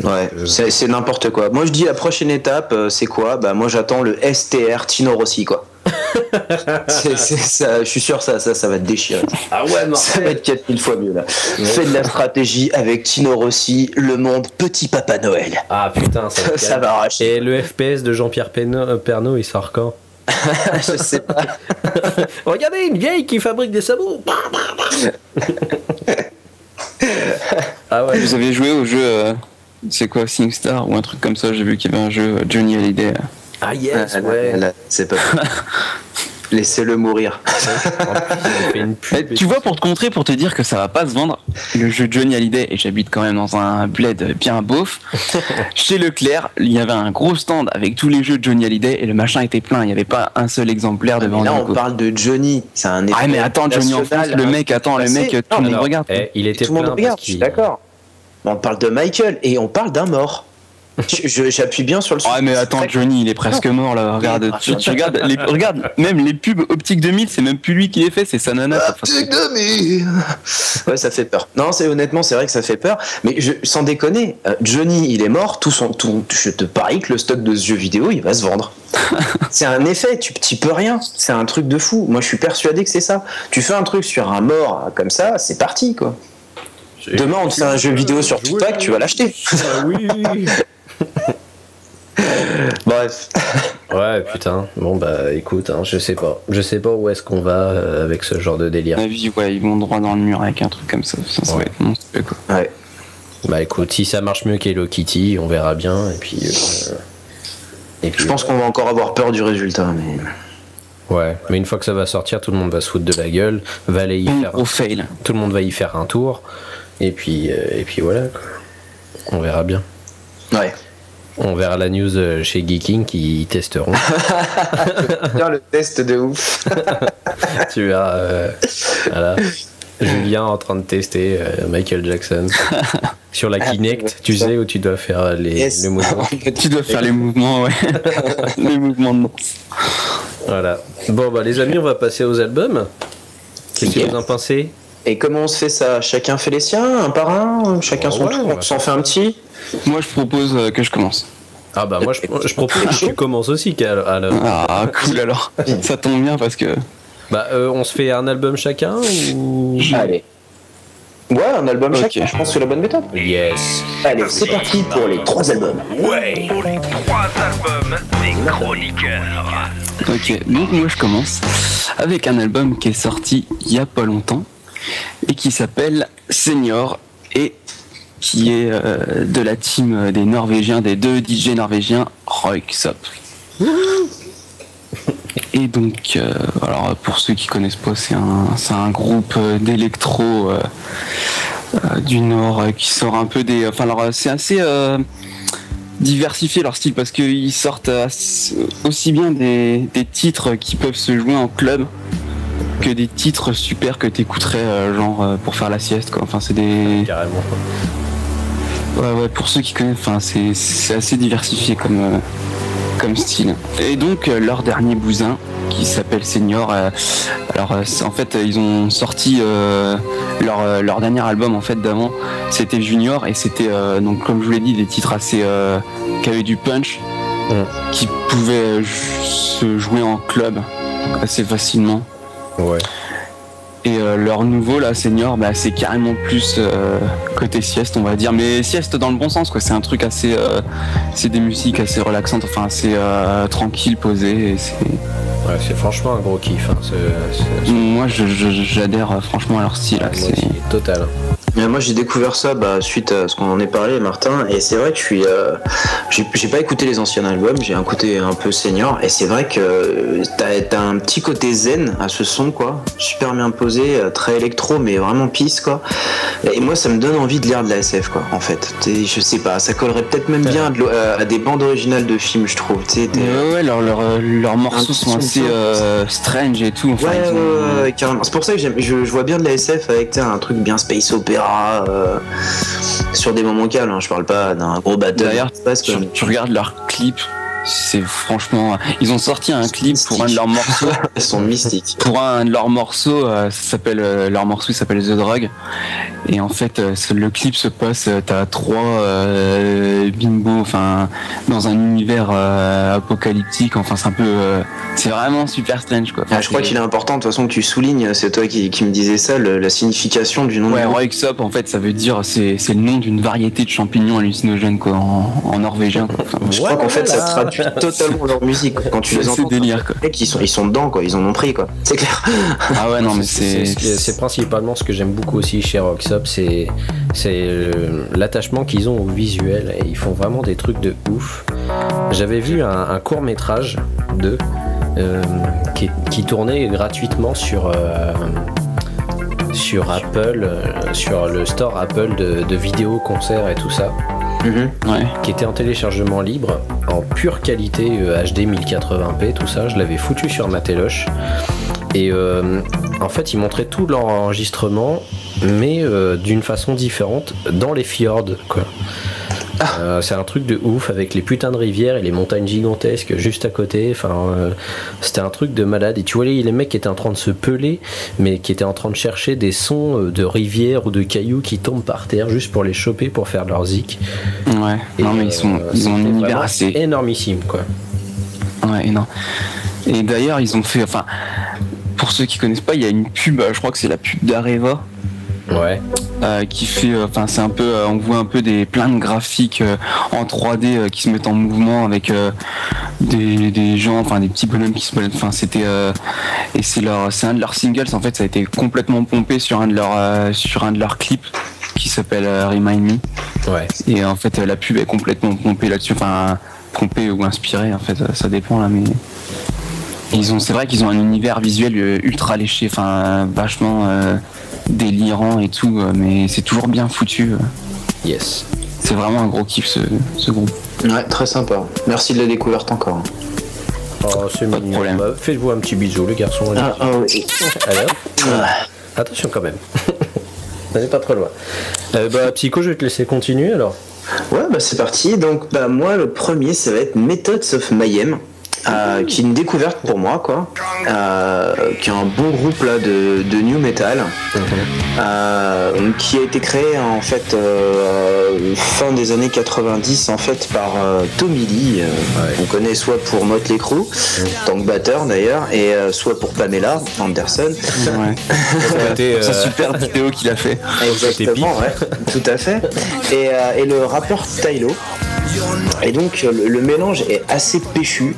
Ouais, c'est n'importe quoi. Moi je dis la prochaine étape, c'est quoi? Bah moi j'attends le STR Tino Rossi, quoi. Ça, je suis sûr ça va te déchirer. Ah ouais, non. Ça va être 4000 fois mieux là. Fais de la stratégie avec Tino Rossi, le monde petit Papa Noël. Ah putain, ça va arracher. Et le FPS de Jean-Pierre Pernaut, il sort quand? Je sais pas. Regardez, une vieille qui fabrique des sabots. Ah ouais. Vous avez joué au jeu c'est quoi, SingStar ou un truc comme ça? J'ai vu qu'il y avait un jeu Johnny Hallyday. Ah yes, ouais. Là, c'est pas. Laissez-le mourir. Tu vois, pour te contrer, pour te dire que ça va pas se vendre, le jeu Johnny Hallyday, et j'habite quand même dans un bled bien beauf, chez Leclerc, il y avait un gros stand avec tous les jeux de Johnny Hallyday et le machin était plein, il n'y avait pas un seul exemplaire de vendu. Là, on parle de Johnny, c'est un effet. Ah, mais attends, Johnny en France, le mec, tout le monde regarde. Il était tout le monde regarde, je suis d'accord. On parle de Michael et on parle d'un mort. J'appuie bien sur le sujet. Ah mais attends, Johnny il est presque mort là, regarde, tu regardes, regarde, même les pubs Optique 2000, c'est même plus lui qui les fait, c'est sa nana. Optique 2000. Ouais, ça fait peur. Non, honnêtement c'est vrai que ça fait peur, mais sans déconner, Johnny il est mort, je te parie que le stock de ce jeu vidéo il va se vendre. C'est un effet, tu peux rien, c'est un truc de fou. Moi je suis persuadé que c'est ça. Tu fais un truc sur un mort comme ça, c'est parti quoi. Demain on te fait un jeu vidéo sur Tupac, tu vas l'acheter. Oui. Bref. Ouais putain. Bon bah écoute, hein, je sais pas où est-ce qu'on va avec ce genre de délire. À ma vie, ouais, ils vont droit dans le mur avec un truc comme ça. Ça va être monstrueux quoi. Ouais. Bah écoute, si ça marche mieux qu'Hello Kitty, on verra bien. Et puis je pense qu'on va encore avoir peur du résultat, mais. Ouais, mais une fois que ça va sortir, tout le monde va se foutre de la gueule, va aller y faire. Fail. Tout le monde va y faire un tour. Et puis voilà quoi. On verra bien. Ouais. On verra la news chez Geeking qui testeront. Bien le test de ouf. Tu verras. Voilà. Julien en train de tester Michael Jackson sur la Kinect, tu sais, où tu dois faire les mouvements. Tu dois faire les mouvements, ouais. Les mouvements de danse. Voilà. Bon bah les amis, on va passer aux albums. Qu'est-ce que vous en pensez? Et comment on se fait ça? Chacun fait les siens, un par un? Chacun son tour? On s'en fait un petit? Moi je propose que je commence. Ah bah moi je propose que tu commences aussi, Ah cool alors. Ça tombe bien parce que... Bah on se fait un album chacun ou... Allez. Ouais, un album chacun, je pense que c'est la bonne méthode. Yes. Allez, c'est parti pour les 3 albums. Ouais, pour les 3 albums des chroniqueurs. Ok, donc moi je commence avec un album qui est sorti il y a pas longtemps et qui s'appelle Senior et qui est de la team des Norvégiens, des 2 DJ norvégiens, Röyksopp. Et donc, alors pour ceux qui connaissent pas, c'est un groupe d'électro du Nord qui sort un peu des... Enfin alors c'est assez diversifié leur style parce qu'ils sortent aussi bien des titres qui peuvent se jouer en club que des titres super que t'écouterais genre pour faire la sieste quoi. Enfin c'est des... Carrément. Ouais, pour ceux qui connaissent, enfin c'est assez diversifié comme style. Et donc leur dernier bousin qui s'appelle Senior, alors en fait ils ont sorti leur dernier album en fait d'avant, c'était Junior et c'était donc comme je vous l'ai dit des titres assez qui avaient du punch, qui pouvaient se jouer en club assez facilement. Ouais. Et leur nouveau là Senior, bah c'est carrément plus côté sieste on va dire, mais sieste dans le bon sens quoi. C'est un truc assez c'est des musiques assez relaxantes, enfin assez tranquille, posé et c'est franchement un gros kiff hein. Moi j'adhère franchement à leur style là, c'est total. Moi j'ai découvert ça suite à ce qu'on en ait parlé, Martin, et c'est vrai que j'ai pas écouté les anciens albums, j'ai un côté un peu senior, et c'est vrai que t'as un petit côté zen à ce son, quoi, super bien posé, très électro, mais vraiment peace, quoi. Et moi ça me donne envie de lire de la SF, quoi, en fait. Je sais pas, ça collerait peut-être même bien à des bandes originales de films, je trouve. Ouais, leurs morceaux sont assez strange et tout. Enfin, ouais, carrément. C'est pour ça que je vois bien de la SF avec un truc bien space opéra. Sur des moments calmes, hein. Je parle pas d'un gros battle. D'ailleurs, tu regardes leurs clips, c'est franchement. Ils ont sorti un clip pour un de leurs morceaux. Ils sont mystiques. Pour un de leurs morceaux, leur morceau s'appelle The Drug. Et en fait, le clip se passe, t'as 3 bimbos, enfin, dans un univers apocalyptique. Enfin, c'est un peu, c'est vraiment super strange, quoi. Enfin, je crois qu'il est important, de toute façon, que tu soulignes. C'est toi qui me disais ça, la signification du nom. Ouais, Röyksopp, en fait, ça veut dire, c'est le nom d'une variété de champignons hallucinogènes, quoi, en norvégien, quoi. Enfin, je crois qu'en fait, ça traduit totalement leur musique quand tu les entends. C'est délire, quoi. Ils sont dedans, quoi. Ils en ont pris, quoi. C'est clair. Ah ouais, non, mais c'est principalement ce que j'aime beaucoup aussi chez Röyksopp, c'est l'attachement qu'ils ont au visuel, et ils font vraiment des trucs de ouf. J'avais vu un court métrage d'eux qui tournait gratuitement sur Apple, sur le store Apple de vidéos, concerts et tout ça. Ouais. Qui était en téléchargement libre, en pure qualité HD 1080p, tout ça. Je l'avais foutu sur ma téloche. Et en fait, ils montraient tout leur enregistrement, mais d'une façon différente, dans les fjords, quoi. C'est un truc de ouf, avec les putains de rivières et les montagnes gigantesques juste à côté. Enfin, c'était un truc de malade. Et tu vois les mecs qui étaient en train de se peler, mais qui étaient en train de chercher des sons de rivières ou de cailloux qui tombent par terre juste pour les choper pour faire leur zik. Ouais. Et non, mais ils ont un univers assez énormissime, quoi. Ouais, énorme. Et d'ailleurs, ils ont fait, enfin, pour ceux qui connaissent pas, il y a une pub, je crois que c'est la pub d'Areva. Ouais. Qui fait, enfin, c'est un peu, on voit un peu plein de graphiques en 3D qui se mettent en mouvement avec des gens, enfin des petits bonhommes qui se baladent. Enfin, c'était et c'est un de leurs singles. En fait, ça a été complètement pompé sur un de leurs clips qui s'appelle Remind Me. Ouais. Et en fait, la pub est complètement pompée là-dessus. Enfin, pompée ou inspirée, en fait, ça dépend là, mais. C'est vrai qu'ils ont un univers visuel ultra léché, enfin vachement délirant et tout, mais c'est toujours bien foutu. Yes. C'est vraiment un gros kiff ce groupe. Ouais, très sympa. Merci de la découverte encore. Oh, c'est pas de problème. Bah, faites-vous un petit bisou, les garçons. Oui. Allez, hop. Attention quand même. On n'est pas trop loin. Psycho, je vais te laisser continuer alors. Ouais, c'est parti. Donc, moi, le premier, ça va être Methods of Mayhem. Qui est une découverte pour moi, quoi. Qui est un bon groupe là de new metal, qui a été créé en fait fin des années 90 en fait par Tommy Lee, on connaît soit pour Motley Crue, tant que batteur d'ailleurs, et soit pour Pamela Anderson. Ouais. C'est super vidéo qu'il a fait. Exactement, ouais, tout à fait. Et le rappeur Tylo. Et donc le mélange est assez péchu.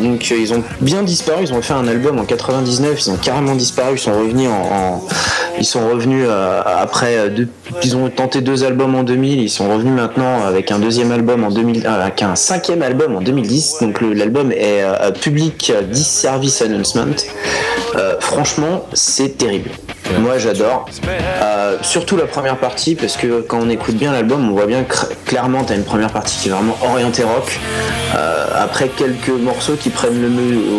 Donc ils ont bien disparu. Ils ont fait un album en 99. Ils ont carrément disparu. Ils sont revenus après. Ils ont tenté 2 albums en 2000. Ils sont revenus maintenant avec un deuxième album en 2000, avec un 5e album en 2010. Donc l'album est Public Disservice Announcement. Franchement, c'est terrible. Moi j'adore, surtout la première partie, parce que quand on écoute bien l'album, on voit bien clairement t'as une première partie qui est vraiment orientée rock, après quelques morceaux qui prennent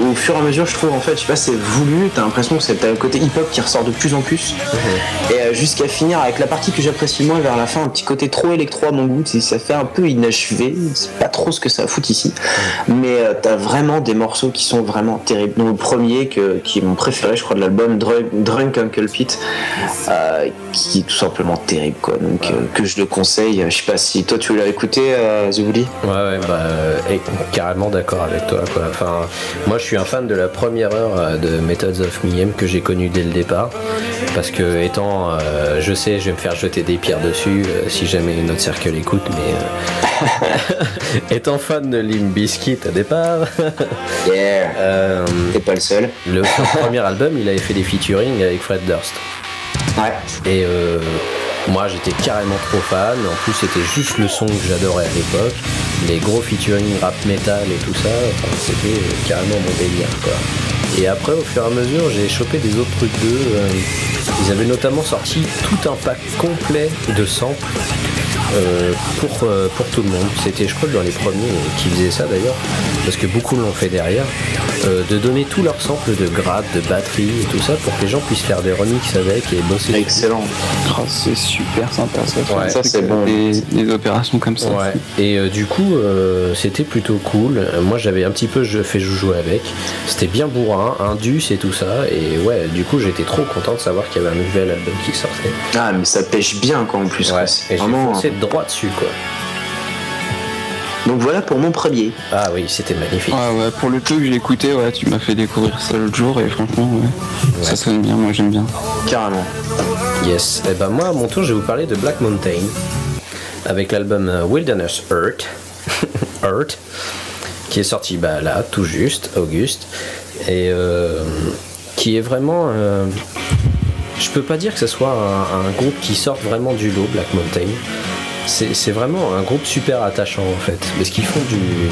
au fur et à mesure, je trouve, en fait, je sais pas, c'est voulu, t'as l'impression que c'est un côté hip-hop qui ressort de plus en plus, et jusqu'à finir avec la partie que j'apprécie moins vers la fin, un petit côté trop électro à mon goût, ça fait un peu inachevé, c'est pas trop ce que ça fout ici, mais t'as vraiment des morceaux qui sont vraiment terribles. Donc le premier qui est mon préféré, je crois, de l'album, Drunk Uncle Pete, qui est tout simplement terrible, quoi. Donc que je le conseille. Je sais pas si toi tu l'as écouté, The Woody. Ouais, carrément d'accord avec toi, quoi. Enfin, moi je suis un fan de la première heure de Methods of Mayhem que j'ai connu dès le départ, parce que étant, je sais, je vais me faire jeter des pierres dessus si jamais notre cercle écoute, mais étant fan de Limp Bizkit au départ, t'es pas le seul. Le premier album, il avait fait des featuring avec Fred Durst. Ouais. Et Moi j'étais carrément trop fan, en plus c'était juste le son que j'adorais à l'époque, les gros featuring rap metal et tout ça, enfin, c'était carrément mon délire quoi. Et après au fur et à mesure j'ai chopé des autres trucs d'eux, ils avaient notamment sorti tout un pack complet de samples pour tout le monde. C'était je crois dans les premiers qui faisaient ça d'ailleurs, parce que beaucoup l'ont fait derrière, de donner tous leurs samples de gratte, de batterie et tout ça pour que les gens puissent faire des remixes avec et bosser. Excellent. Oh, c'est super sympa ça. Ouais, ça c'est bon. Des opérations comme ça. Ouais. Et du coup c'était plutôt cool. Moi j'avais un petit peu fait jouer avec. C'était bien bourrin, indus et tout ça. Et ouais, du coup j'étais trop content de savoir qu'il y avait un nouvel album qui sortait. Ah mais ça pêche bien quoi en plus. Ouais. C'est et vraiment... j'ai foncé droit dessus quoi. Donc voilà pour mon premier. Ah oui, c'était magnifique. Ouais, pour le peu que j'ai écouté, ouais, tu m'as fait découvrir ça l'autre jour et franchement, ouais. Ça sonne bien, moi j'aime bien. Carrément. Yes. Et ben moi à mon tour je vais vous parler de Black Mountain avec l'album Wilderness Earth, Earth, qui est sorti là tout juste, Auguste, et qui est vraiment... je peux pas dire que ce soit un groupe qui sorte vraiment du lot, Black Mountain. C'est vraiment un groupe super attachant en fait, parce qu'ils font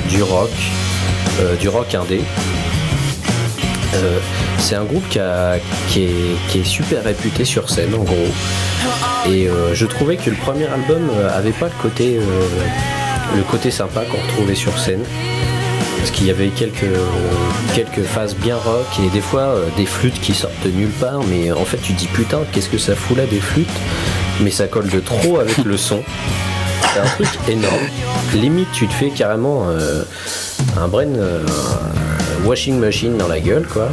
du rock indé. C'est un groupe qui est super réputé sur scène en gros. Et je trouvais que le premier album avait pas le côté sympa qu'on retrouvait sur scène. Parce qu'il y avait quelques phases bien rock et des fois des flûtes qui sortent de nulle part, mais en fait tu te dis putain qu'est-ce que ça fout là des flûtes, mais ça colle de trop avec le son. C'est un truc énorme. Limite tu te fais carrément un washing machine dans la gueule quoi.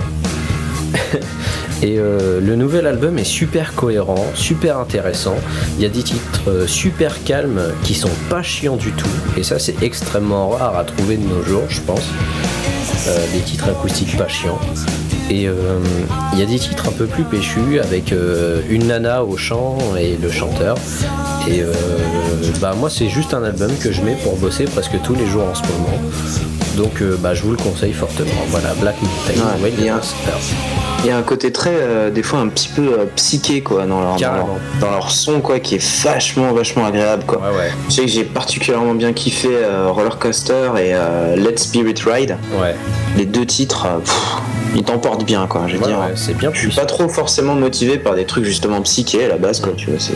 Et le nouvel album est super cohérent, super intéressant. Il y a des titres super calmes qui sont pas chiants du tout. Et ça c'est extrêmement rare à trouver de nos jours je pense. Des titres acoustiques pas chiants. Et il y a des titres un peu plus péchus avec une nana au chant et le chanteur. Et moi c'est juste un album que je mets pour bosser presque tous les jours en ce moment. Donc je vous le conseille fortement. Voilà, Black Mountain. Ouais, il y a un côté très des fois un petit peu psyché quoi dans leur son quoi, qui est vachement agréable quoi. Ouais. Je sais que j'ai particulièrement bien kiffé Roller Coaster et Let Spirit Ride. Ouais. Les deux titres ils t'emportent bien quoi, je veux dire. Ouais, c'est bien. Je suis pas trop forcément motivé par des trucs justement psychés à la base quoi, tu vois, c'est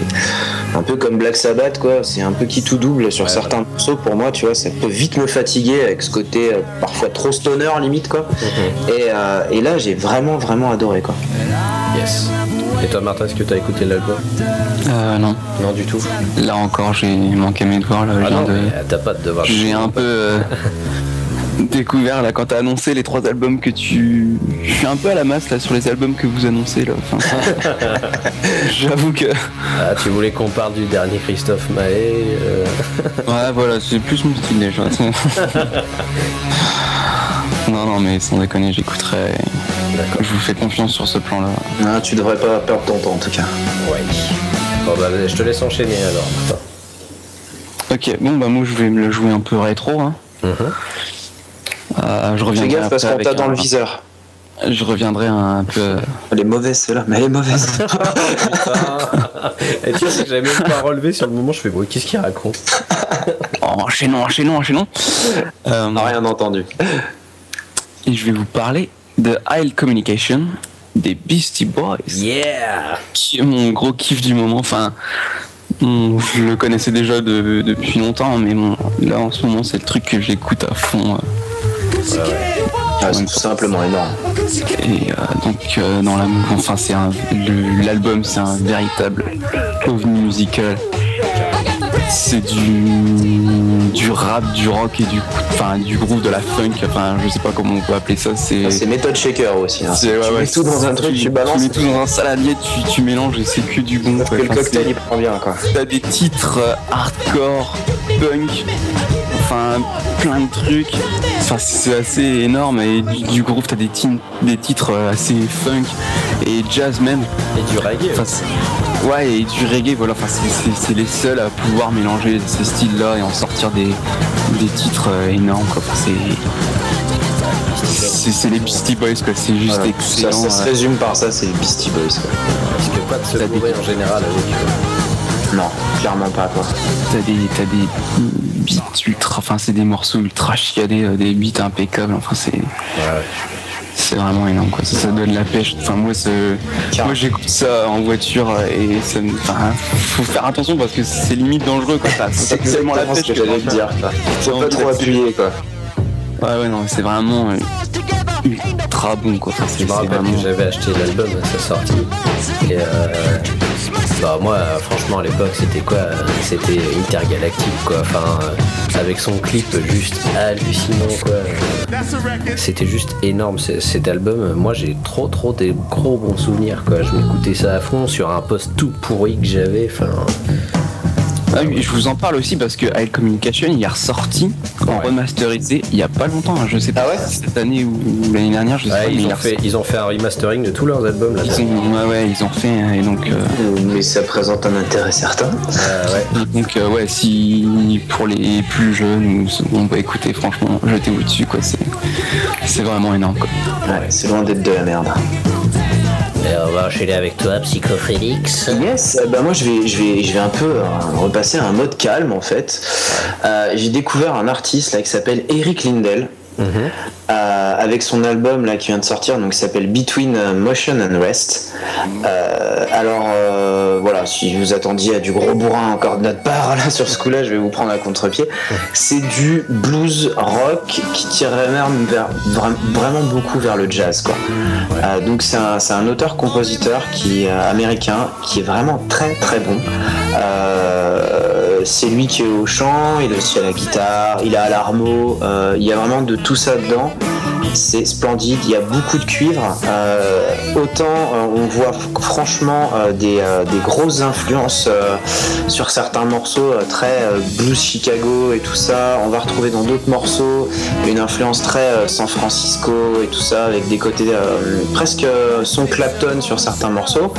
un peu comme Black Sabbath quoi, c'est un peu qui tout double sur certains morceaux pour moi, tu vois, ça peut vite me fatiguer avec ce côté parfois trop stoner limite quoi. Et là j'ai vraiment adoré quoi. Yes. Et toi Martin, est-ce que t'as écouté l'album? Non. Non du tout. Là encore j'ai manqué mes devoirs là. T'as pas de devoir. J'ai un peu découvert là quand t'as annoncé les 3 albums que tu... Je suis un peu à la masse là sur les albums que vous annoncez là. Enfin, j'avoue que... Ah, tu voulais qu'on parle du dernier Christophe Maé Ouais voilà, c'est plus mon style déjà. Non mais sans déconner j'écouterai. D'accord. Je vous fais confiance sur ce plan là. Non, tu devrais pas perdre ton temps en tout cas. Ouais. Bon je te laisse enchaîner alors Martin. Ok, moi je vais me le jouer un peu rétro hein. Je reviendrai. Fais gaffe parce qu'on t'a dans le viseur. Je reviendrai un peu. Elle est mauvaise celle-là, mais elle est mauvaise. Et tu sais que j'avais même pas relevé sur le moment, je fais bon, qu'est-ce qu'il raconte? Enchaînons. On n'a rien entendu. Et je vais vous parler de Isle Communication des Beastie Boys. Yeah! Qui est mon gros kiff du moment. Enfin, je le connaissais déjà depuis longtemps, mais là en ce moment c'est le truc que j'écoute à fond. C'est tout simplement énorme. Et donc dans la enfin l'album c'est un véritable ovni musical. C'est du rap, du rock et du groove, de la funk, enfin je sais pas comment on peut appeler ça. C'est méthode shaker aussi. Hein. Tu mets tout dans un truc, tu balances. Tu mets tout dans un saladier, tu mélanges et c'est que du bon. Parce que le cocktail il prend bien quoi. T'as des titres hardcore, punk, enfin plein de trucs. Enfin c'est assez énorme et du groove t'as des titres assez funk et jazz même. Et du reggae. Ouais, et du reggae, voilà, enfin, c'est les seuls à pouvoir mélanger ces styles-là et en sortir des titres énormes, quoi. Enfin, c'est les Beastie Boys, quoi. C'est juste excellent. Ça se résume par ça, c'est les Beastie Boys, quoi. Parce que pas de se bourrer en général avec Non, clairement pas quoi. T'as des beats ultra, enfin c'est des morceaux ultra chiadés, des beats impeccables, enfin c'est vraiment énorme quoi. Ça donne la pêche. Enfin moi j'écoute ça en voiture et ça faut faire attention parce que c'est limite dangereux quoi. C'est exactement la pêche que j'allais te dire. Faut pas trop appuyer quoi. Ouais non c'est vraiment ultra bon quoi. Je me rappelle que j'avais acheté l'album à sa sortie et moi franchement à l'époque c'était quoi, c'était Intergalactique quoi, enfin avec son clip juste hallucinant quoi, c'était juste énorme cet album. Moi j'ai trop des gros bons souvenirs quoi, je m'écoutais ça à fond sur un poste tout pourri que j'avais, enfin. Ah oui, je vous en parle aussi parce que High Communication il est ressorti en remasterisé il y a pas longtemps, hein. Je sais pas cette année ou l'année dernière, je sais pas. Ils ont fait un remastering de tous leurs albums là. Ils ont fait et donc. Mais ça présente un intérêt certain. Donc si pour les plus jeunes on va écouter, franchement jetez-vous dessus quoi, c'est vraiment énorme quoi. Ouais, c'est loin d'être de la merde. Et on va enchaîner avec toi, Psycho Félix. Yes, moi je vais un peu repasser à un mode calme en fait. J'ai découvert un artiste là qui s'appelle Eric Lindell. Avec son album là qui vient de sortir, donc qui s'appelle Between Motion and Rest. Voilà, si vous attendiez à du gros bourrin encore de notre part là sur ce coup-là, je vais vous prendre à contre-pied. C'est du blues rock qui tirerait même vraiment beaucoup vers le jazz quoi. Donc c'est un auteur-compositeur qui est américain, qui est vraiment très très bon. C'est lui qui est au chant, il est aussi à la guitare, il est à l'harmo, il y a vraiment de tout ça dedans. C'est splendide, il y a beaucoup de cuivre. Autant on voit franchement des grosses influences sur certains morceaux très blues Chicago et tout ça. On va retrouver dans d'autres morceaux une influence très San Francisco et tout ça, avec des côtés presque son Clapton sur certains morceaux.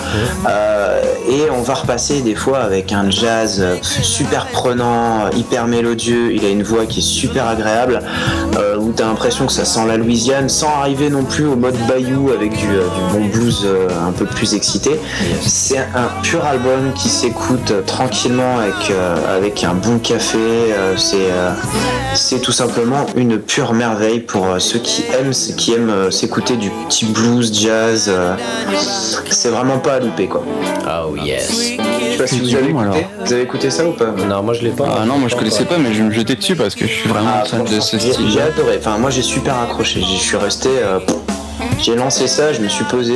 Et on va repasser des fois avec un jazz super prenant, hyper mélodieux. Il a une voix qui est super agréable, où t'as l'impression que ça sent la Louisiane, sans arriver non plus au mode bayou avec du bon blues un peu plus excité. C'est un pur album qui s'écoute tranquillement avec un bon café. C'est tout simplement une pure merveille pour ceux qui aiment s'écouter du petit blues jazz. C'est vraiment pas à louper quoi. Oh yes. Je sais pas si vous avez écouté. Vous avez écouté ça ou pas? Non, moi je l'ai pas. Non, moi je connaissais pas, mais je vais me jeter dessus parce que je suis vraiment fan de ce style. J'ai adoré. Enfin, moi j'ai super accroché. Je suis resté. J'ai lancé ça, je me suis posé.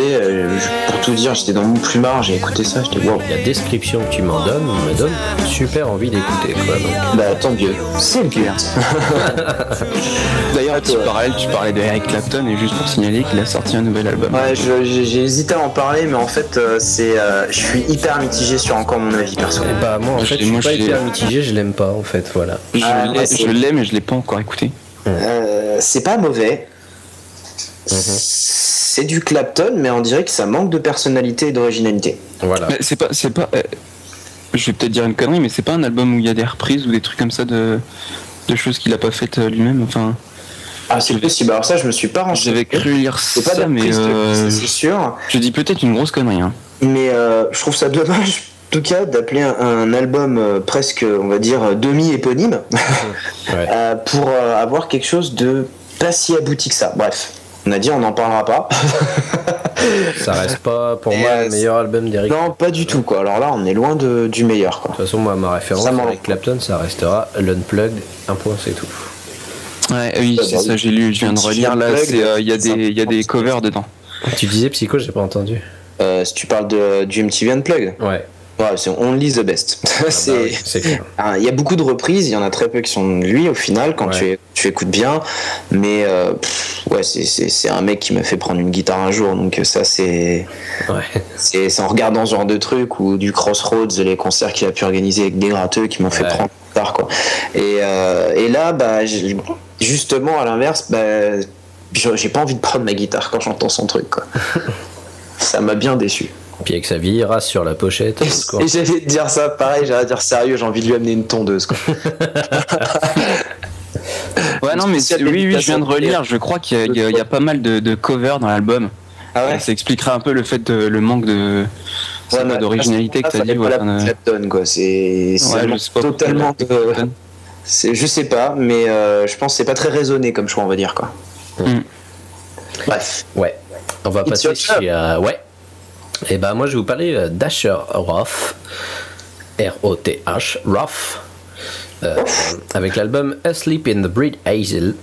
Pour tout dire, j'étais dans mon plumard, j'ai écouté ça, j'étais wow. La description que tu m'en donnes me donne super envie d'écouter quoi. Donc. Bah tant mieux. C'est bien. D'ailleurs, tu parlais de Eric Clapton et juste pour signaler qu'il a sorti un nouvel album. Ouais, j'ai hésité à en parler, mais en fait, je suis hyper mitigé sur encore mon avis perso. Et bah moi en fait, je suis pas hyper mitigé, je l'aime pas en fait, voilà. Je l'aime mais je l'ai pas encore écouté. C'est pas mauvais. C'est du Clapton, mais on dirait que ça manque de personnalité et d'originalité. Voilà. Mais c'est pas. Je vais peut-être dire une connerie, mais c'est pas un album où il y a des reprises ou des trucs comme ça de choses qu'il a pas faites lui-même. Enfin. Ah, c'est possible. Alors ça, je me suis pas renseigné. J'avais cru lire ça, pas mais c'est sûr. Je dis peut-être une grosse connerie. Hein. Mais je trouve ça dommage. En tout cas, d'appeler un album presque, on va dire, demi-éponyme pour avoir quelque chose de pas si abouti que ça. Bref. On a dit on n'en parlera pas. Ça reste pas pour moi le meilleur album d'Eric. Non, pas du tout quoi. Alors là, on est loin du meilleur quoi. De toute façon, moi, ma référence avec Clapton, ça restera l'Unplugged. Un point, c'est tout. Ouais, oui, c'est ça. J'ai lu, je viens de relire là. Il y a des covers dedans. Tu disais Psycho, j'ai pas entendu. Si tu parles du MTV Unplugged. Ouais. Ouais, c'est Only the Best. C'est clair. Il y a beaucoup de reprises, il y en a très peu qui sont de lui au final quand tu écoutes bien, mais c'est un mec qui m'a fait prendre une guitare un jour, donc ça c'est en regardant ce genre de trucs ou du Crossroads, les concerts qu'il a pu organiser avec des gratteux qui m'ont fait prendre une guitare quoi. Et là justement à l'inverse, j'ai pas envie de prendre ma guitare quand j'entends son truc quoi. Ça m'a bien déçu. Puis avec sa vieille race sur la pochette. Et j'allais te dire ça, pareil, j'allais dire sérieux, j'ai envie de lui amener une tondeuse quoi. Ouais non mais oui, je viens de relire, je crois qu'il y a pas mal de covers dans l'album. Ah ouais. Ça expliquerait un peu le fait le manque de c'est pas d'originalité que t'as dit. Voilà, Clapton, quoi. C'est totalement. Je sais pas, mais je pense que c'est pas très raisonné comme choix, on va dire, quoi. Bref. Ouais. On va passer chez. Ouais. Et bah, moi, je vais vous parler d'Asher Roth. R-O-T-H. Roth. Avec l'album Asleep in the Breed Hazel,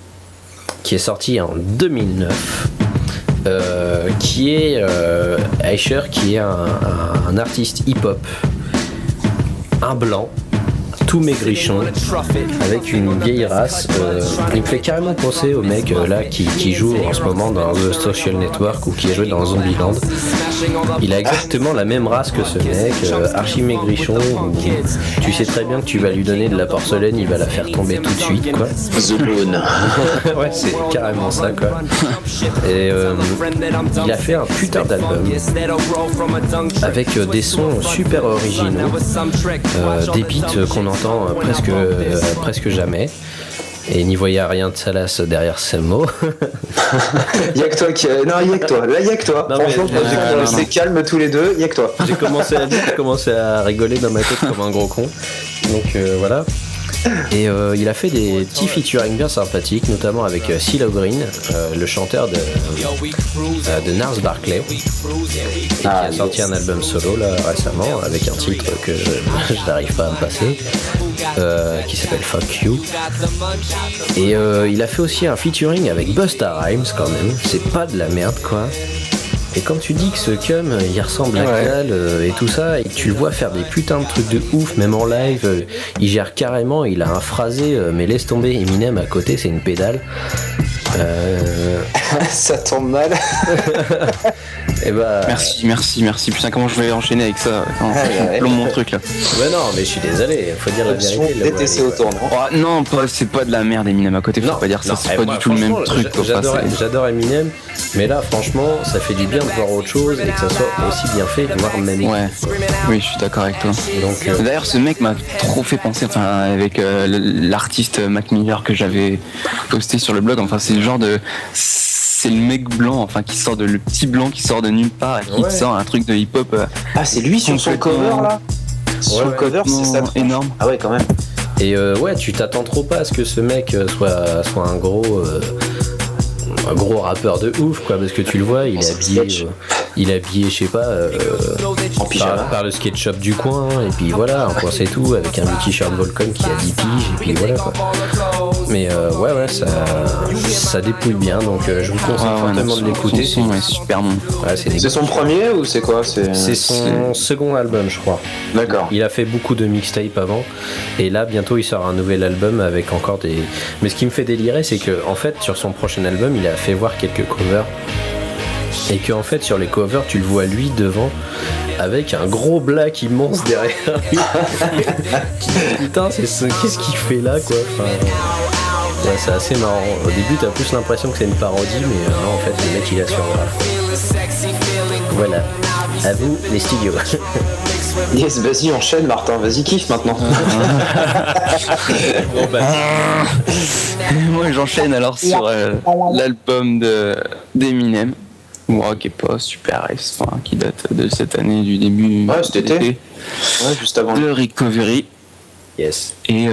qui est sorti en 2009. Qui est Asher, qui est un artiste hip-hop, un blanc, tout maigrichon, avec une vieille race. Il me fait carrément penser au mec là qui joue en ce moment dans The Social Network ou qui a joué dans Zombieland. Il a exactement la même race que ce mec, archi maigrichon. Tu sais très bien que tu vas lui donner de la porcelaine, il va la faire tomber tout de suite, quoi. The Moon. Ouais, c'est carrément ça, quoi. Et il a fait un putain d'album avec des sons super originaux, des beats qu'on entend presque jamais. Et n'y voyait rien de salace derrière ces mots. Y'a que toi qui. Non, y'a que toi. Là, y'a que toi. Non, franchement, c'est calme tous les deux, y'a que toi. J'ai commencé à rigoler dans ma tête comme un gros con. Donc voilà. Et il a fait des petits featuring bien sympathiques, notamment avec CeeLo Green, le chanteur de Nars Barkley, et qui a sorti un album solo là récemment avec un titre que je n'arrive pas à me passer, qui s'appelle Fuck You. Et il a fait aussi un featuring avec Busta Rhymes quand même, c'est pas de la merde quoi. Et quand tu dis que ce cum il ressemble à Cal et tout ça, et que tu le vois faire des putains de trucs de ouf, même en live, il gère carrément, il a un phrasé, mais laisse tomber, Eminem à côté, c'est une pédale. Ça tombe mal. Et bah... Merci. Putain, comment je vais enchaîner avec ça? Long mon truc là. Ouais, non, mais je suis désolé, faut dire la vérité. DTC au tournant. Non, c'est pas de la merde Eminem à côté, faut pas dire ça, c'est pas du tout le même truc. J'adore Eminem, mais là, franchement, ça fait du bien de voir autre chose et que ça soit aussi bien fait, voire même. Ouais, oui, je suis d'accord avec toi. Donc, d'ailleurs, ce mec m'a trop fait penser, avec l'artiste Mac Miller que j'avais posté sur le blog, c'est le genre de. C'est le mec blanc, qui sort le petit blanc qui sort de nulle part et qui sort un truc de hip-hop. Ah, c'est lui sur son cover là? Sur le cover, c'est ça énorme. Ah ouais, quand même. Et tu t'attends trop pas à ce que ce mec soit un gros rappeur de ouf, quoi, parce que tu le vois, il est habillé, je sais pas, en pyjama par le skate shop du coin, et puis voilà, un point c'est tout, avec un t-shirt Volcom qui a 10 piges, et puis voilà quoi. Mais ça dépouille bien, donc je vous conseille fortement de l'écouter. C'est super bon. Ouais, c'est son premier ou c'est quoi? C'est son second album, je crois. D'accord. Il a fait beaucoup de mixtapes avant, et là bientôt il sort un nouvel album avec encore des. Mais ce qui me fait délirer, c'est que en fait sur son prochain album, il a fait voir quelques covers. Et que en fait sur les covers tu le vois lui devant avec un gros black immense derrière lui. Putain, qu'est-ce qu'il fait là quoi, c'est assez marrant. Au début t'as plus l'impression que c'est une parodie, mais non, en fait le mec il a sur voilà, à vous les studios. Yes, vas-y enchaîne Martin, vas-y kiffe maintenant. Moi j'enchaîne alors sur l'album d'Eminem. Qui est pas super récent, qui date de cette année, du début. Ouais, cet été. Ouais, juste avant. De Recovery. Yes. Et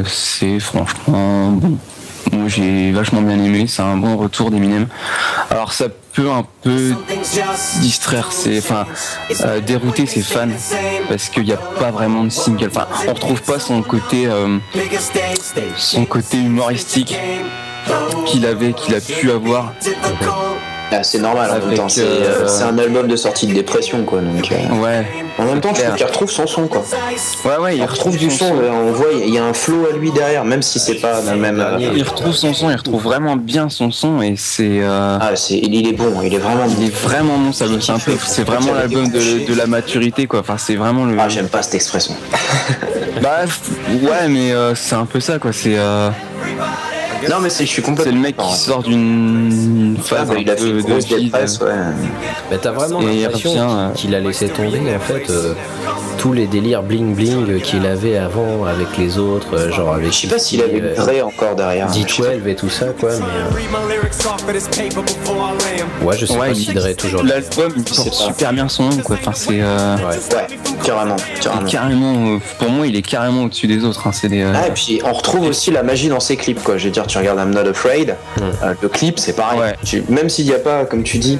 c'est franchement bon. Moi j'ai vachement bien aimé, c'est un bon retour d'Eminem. Alors ça peut un peu distraire dérouter ses fans parce qu'il n'y a pas vraiment de single. On retrouve pas son côté humoristique qu'il a pu avoir. Ah, c'est normal en même temps, c'est un album de sortie de dépression quoi, donc ouais. En même temps, je trouve qu'il retrouve son son quoi. Ouais, il retrouve du son. On voit, il y a un flow à lui derrière, même si c'est pas dans le même. Il retrouve son son, il retrouve vraiment bien son son et c'est. Il est bon, il est vraiment bon. C'est vraiment l'album de la maturité quoi. C'est vraiment le. Ah, j'aime pas cette expression. Ouais, mais c'est un peu ça quoi. C'est. Non, mais je suis C'est complètement. le mec qui sort d'une phase il a fait une grosse dépresse, ouais. Mais t'as vraiment Et il l'impression revient, qu'il a laissé tomber en fait tous les délires bling bling qu'il avait avant avec les autres, genre avec. Je sais pas s'il avait une vraie encore derrière. D12 et tout ça quoi, mais. Ouais, je sais pas s'il Dre toujours. L'album il porte super bien son nom quoi. Enfin c'est. Ouais, carrément. Pour moi il est carrément au-dessus des autres. Hein. C'est des. Ah, et puis on retrouve aussi la magie dans ses clips quoi. Je veux dire, tu regardes I'm Not Afraid, le clip c'est pareil. Ouais. Même s'il n'y a pas, comme tu dis,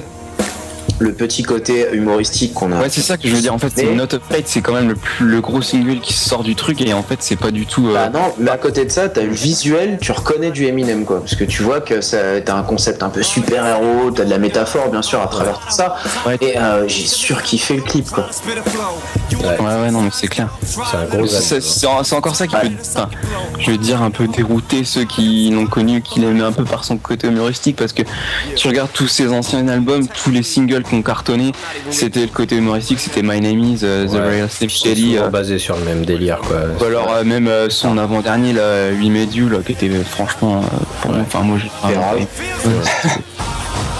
le petit côté humoristique qu'on a. Ouais, c'est ça que je veux dire. En fait, c'est Not Afraid, c'est quand même le gros single qui sort du truc et en fait, c'est pas du tout. Bah non, mais à côté de ça, t'as le visuel, tu reconnais du Eminem quoi, parce que tu vois que t'as un concept un peu super héros, t'as de la métaphore bien sûr à travers tout ça. Ouais. Et j'ai surkiffé le clip quoi. Ouais, non, mais c'est clair. C'est un gros. C'est encore ça qui peut, enfin, je veux dire, un peu dérouter ceux qui l'ont connu, qui l'aimaient un peu par son côté humoristique, parce que tu regardes tous ses anciens albums, tous les singles qu'on cartonné, c'était le côté humoristique, c'était My Name Is, The Real Slim Shady. Basé sur le même délire quoi. Ou alors même son avant-dernier, là, We Made You, là, qui était franchement, pour moi, enfin moi j'ai vraiment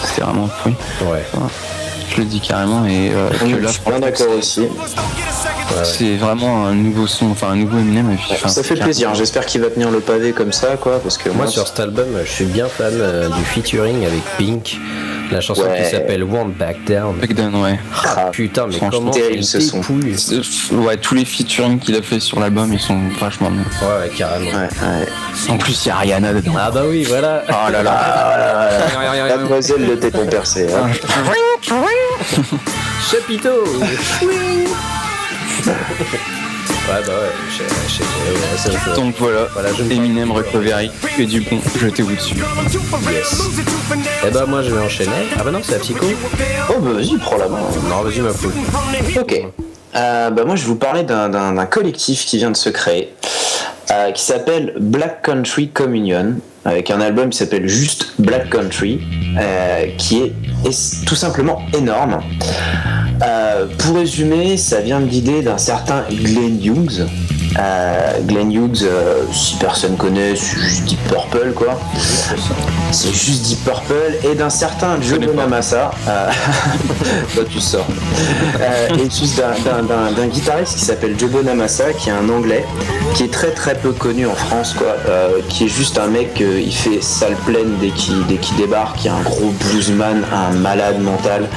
c'était vraiment fou. Ouais. Je le dis carrément et Je suis bien d'accord aussi. c'est vraiment un nouveau son, enfin un nouveau Eminem. Et puis, Ça fait plaisir, j'espère qu'il va tenir le pavé comme ça quoi, parce que moi sur cet album je suis bien fan du featuring avec Pink, la chanson qui s'appelle Won't Back Down. Back Down, ouais. Putain mais comment terrible ce son. Ouais, tous les featuring qu'il a fait sur l'album ils sont vachement bien. Ouais, carrément. En plus il y a Rihanna dedans. Ah bah oui voilà. Oh là là. La demoiselle de téton percé. Hein. Chapiteau. Ouais bah ouais, Donc voilà, Eminem Recovery, que du bon, jetez-vous dessus. Yes. Et bah moi je vais enchaîner. Ah bah non c'est la psycho. Oh bah vas-y, prends la main. Non vas-y ma poule. Ok. Bah moi je vais vous parler d'un collectif qui vient de se créer, qui s'appelle Black Country Communion, avec un album qui s'appelle juste Black Country, qui est tout simplement énorme. Pour résumer, ça vient de l'idée d'un certain Glenn Hughes. Glenn Hughes, si personne connaît, c'est juste Deep Purple quoi. C'est juste Deep Purple, et d'un certain Joe Bonamassa. Toi tu sors. Et juste d'un guitariste qui s'appelle Joe Bonamassa, qui est un anglais, qui est très très peu connu en France quoi. Qui est juste un mec, il fait salle pleine dès qu'il débarque, qui est un gros bluesman, un malade mental,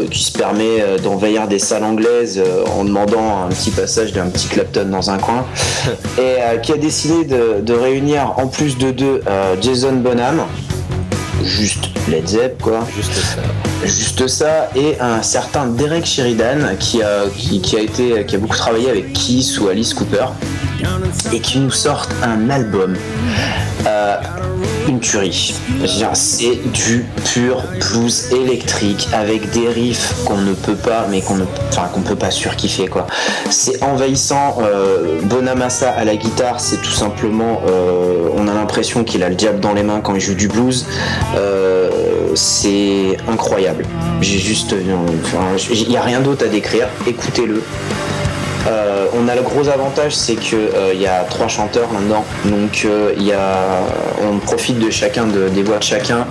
qui se permet d'envahir des salles anglaises en demandant un petit passage d'un petit Clapton dans un coin, et qui a décidé de réunir en plus de deux Jason Bonham, juste Led Zepp quoi, juste ça, et un certain Derek Sheridan qui a beaucoup travaillé avec Kiss ou Alice Cooper, et qui nous sortent un album, une tuerie. C'est du pur blues électrique avec des riffs qu'on ne peut pas, mais qu'on peut pas surkiffer quoi. C'est envahissant. Bonamassa à la guitare, c'est tout simplement, on a l'impression qu'il a le diable dans les mains quand il joue du blues. C'est incroyable. Il n'y a rien d'autre à décrire. Écoutez-le. On a le gros avantage, c'est que il y a 3 chanteurs là-dedans, donc on profite de des voix de chacun.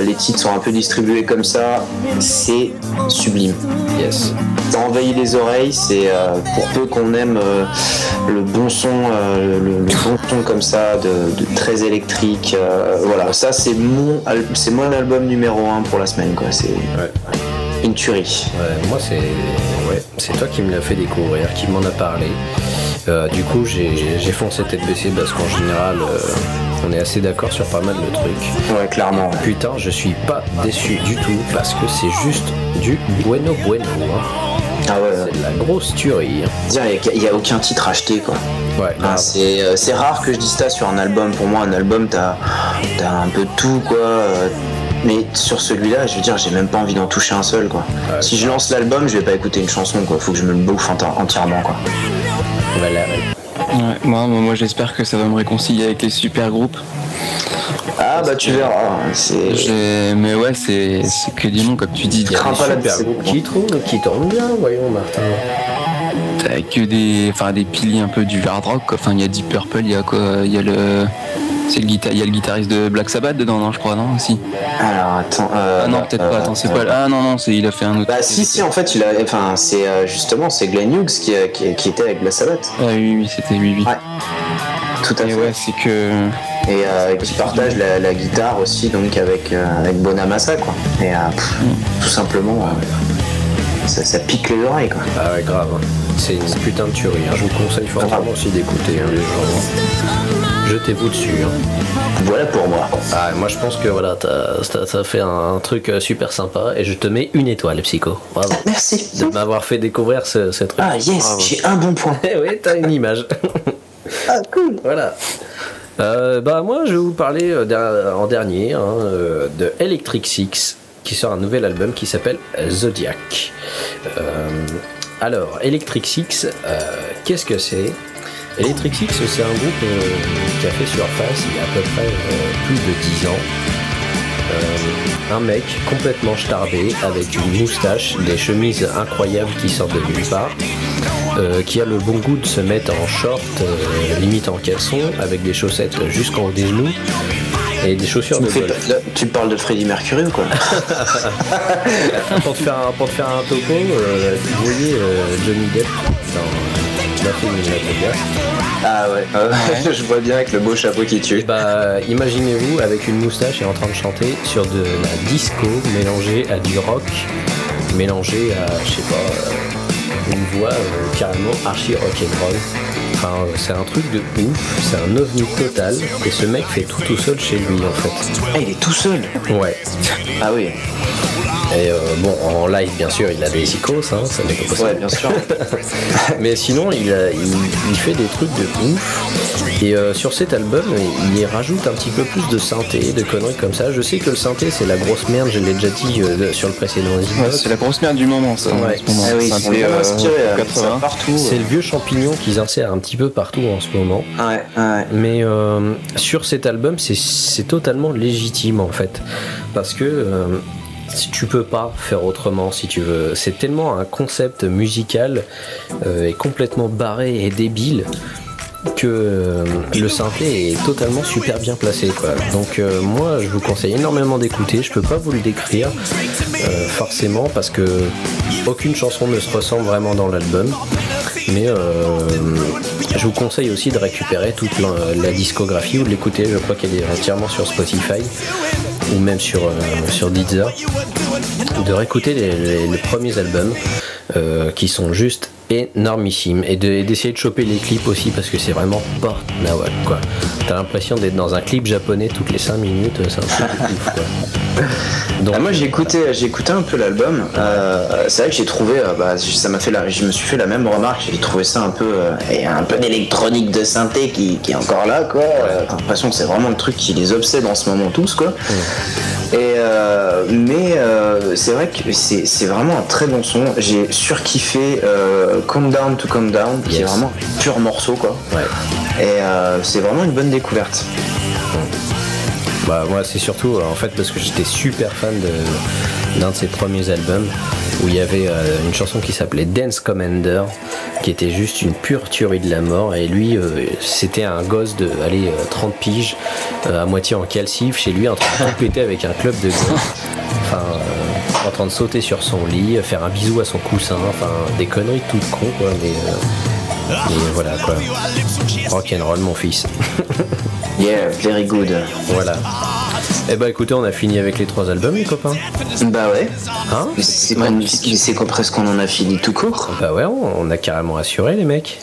Les titres sont un peu distribués comme ça, c'est sublime. Yes. Ça envahit les oreilles, c'est pour peu qu'on aime le bon son, le bon ton comme ça, de très électrique. Voilà, ça c'est mon album numéro 1 pour la semaine quoi. C'est une tuerie. Ouais, moi c'est toi qui me l'as fait découvrir, qui m'en a parlé. Du coup j'ai foncé tête baissée parce qu'en général on est assez d'accord sur pas mal de trucs. Ouais, clairement. Putain, je suis pas déçu du tout parce que c'est juste du bueno. Hein. Ah ouais. C'est de la grosse tuerie. Il n'y a aucun titre acheté quoi. Ouais. C'est rare que je dise ça sur un album. Pour moi un album t'as un peu de tout quoi. Mais sur celui-là, je veux dire, j'ai même pas envie d'en toucher un seul quoi. Ouais, si je lance l'album, je vais pas écouter une chanson quoi. Faut que je me le bouffe entièrement quoi. Voilà. Ouais, moi j'espère que ça va me réconcilier avec les super groupes. Ah bah tu verras. Mais ouais, c'est que du nom comme tu dis. Il y a des super groupes qui tournent bien, voyons Martin. T'as que des piliers un peu du hard rock. Enfin, il y a Deep Purple, il y a quoi, il y a le C'est il y a le guitariste de Black Sabbath dedans, non, je crois, non aussi. Alors attends. Non, peut-être pas. Attends, c'est pas. Ah non, il a fait un autre. Bah si, en fait, c'est justement, c'est Glenn Hughes qui était avec Black Sabbath. Ah oui, c'était oui. Ouais. Tout à fait. Ouais, c'est que. Et qui partage la guitare aussi, donc avec Bonamassa, quoi. Et tout simplement, ça pique les oreilles, quoi. Ah ouais, grave. C'est une putain de tuerie. Je vous conseille fortement aussi d'écouter les gens. Jetez-vous dessus. Voilà pour moi. Ah, moi je pense que voilà, t'as fait un truc super sympa et je te mets une étoile, Psycho. Bravo. Merci. De m'avoir fait découvrir ce truc. Ah yes, bravo. J'ai un bon point. Oui, t'as une image. Ah cool. Voilà. Moi je vais vous parler en dernier de Electric Six qui sort un nouvel album qui s'appelle Zodiac. Alors Electric Six, qu'est-ce que c'est? Electric Six, c'est un groupe qui a fait surface il y a à peu près plus de 10 ans. Un mec complètement starbé avec une moustache, des chemises incroyables qui sortent de nulle part, qui a le bon goût de se mettre en short, limite en caleçon, avec des chaussettes jusqu'en des genoux et des chaussures de golf. Tu parles de Freddie Mercury ou quoi? Pour te faire un topo, vous voyez Johnny Depp dans la film de la Vegas. Ah ouais. Je vois bien avec le beau chapeau qui tue. Imaginez-vous avec une moustache et en train de chanter sur de la disco mélangée à du rock, mélangée à, je sais pas, une voix carrément archi rock'n'roll. Enfin, c'est un truc de ouf, c'est un ovni total, et ce mec fait tout seul chez lui en fait. Ah, il est tout seul? Ouais. Ah oui. Et en live, bien sûr, il a des icônes, ça n'est pas possible. Ouais, bien sûr. Mais sinon, il fait des trucs de ouf. Et sur cet album, il y rajoute un petit peu plus de synthé, de conneries comme ça. Je sais que le synthé, c'est la grosse merde, je l'ai déjà dit sur le précédent épisode. Ouais, c'est la grosse merde du moment, ça. Ouais. Ah oui, ils sont vraiment inspirés 80 partout. C'est le vieux champignon qu'ils insèrent un petit peu partout en ce moment. Ouais. Mais sur cet album, c'est totalement légitime en fait. Parce que si tu peux pas faire autrement, si tu veux. C'est tellement un concept musical et complètement barré et débile que le synthé est totalement super bien placé, quoi. Donc moi je vous conseille énormément d'écouter. Je peux pas vous le décrire forcément parce que aucune chanson ne se ressemble vraiment dans l'album, mais je vous conseille aussi de récupérer toute la discographie ou de l'écouter. Je crois qu'elle est entièrement sur Spotify ou même sur Deezer, de réécouter les premiers albums qui sont juste énormissimes et d'essayer de choper les clips aussi parce que c'est vraiment pas nawak, quoi. T'as l'impression d'être dans un clip japonais toutes les 5 minutes, c'est un truc ouf, quoi. Donc, moi j'ai écouté un peu l'album. C'est vrai que j'ai trouvé, je me suis fait la même remarque. J'ai trouvé ça un peu d'électronique de synthé qui est encore là, quoi. J'ai l'impression que c'est vraiment le truc qui les obsède en ce moment tous, quoi. Et mais c'est vrai que c'est vraiment un très bon son. J'ai surkiffé Calm Down to Calm Down, qui est vraiment un pur morceau, quoi. Ouais. Et c'est vraiment une bonne découverte. Moi c'est surtout en fait parce que j'étais super fan d'un de ses premiers albums où il y avait une chanson qui s'appelait Dance Commander qui était juste une pure tuerie de la mort, et lui c'était un gosse de 30 piges à moitié en calcif chez lui en train de compléter avec un club de golf, en train de sauter sur son lit, faire un bisou à son coussin, des conneries toutes cons, quoi, mais voilà, quoi. Rock'n'roll, mon fils. Yeah, very good. Voilà. Écoutez, on a fini avec les 3 albums, les copains. Bah ouais. Hein? C'est presque qu'on en a fini tout court. Bah ouais, on a carrément assuré, les mecs.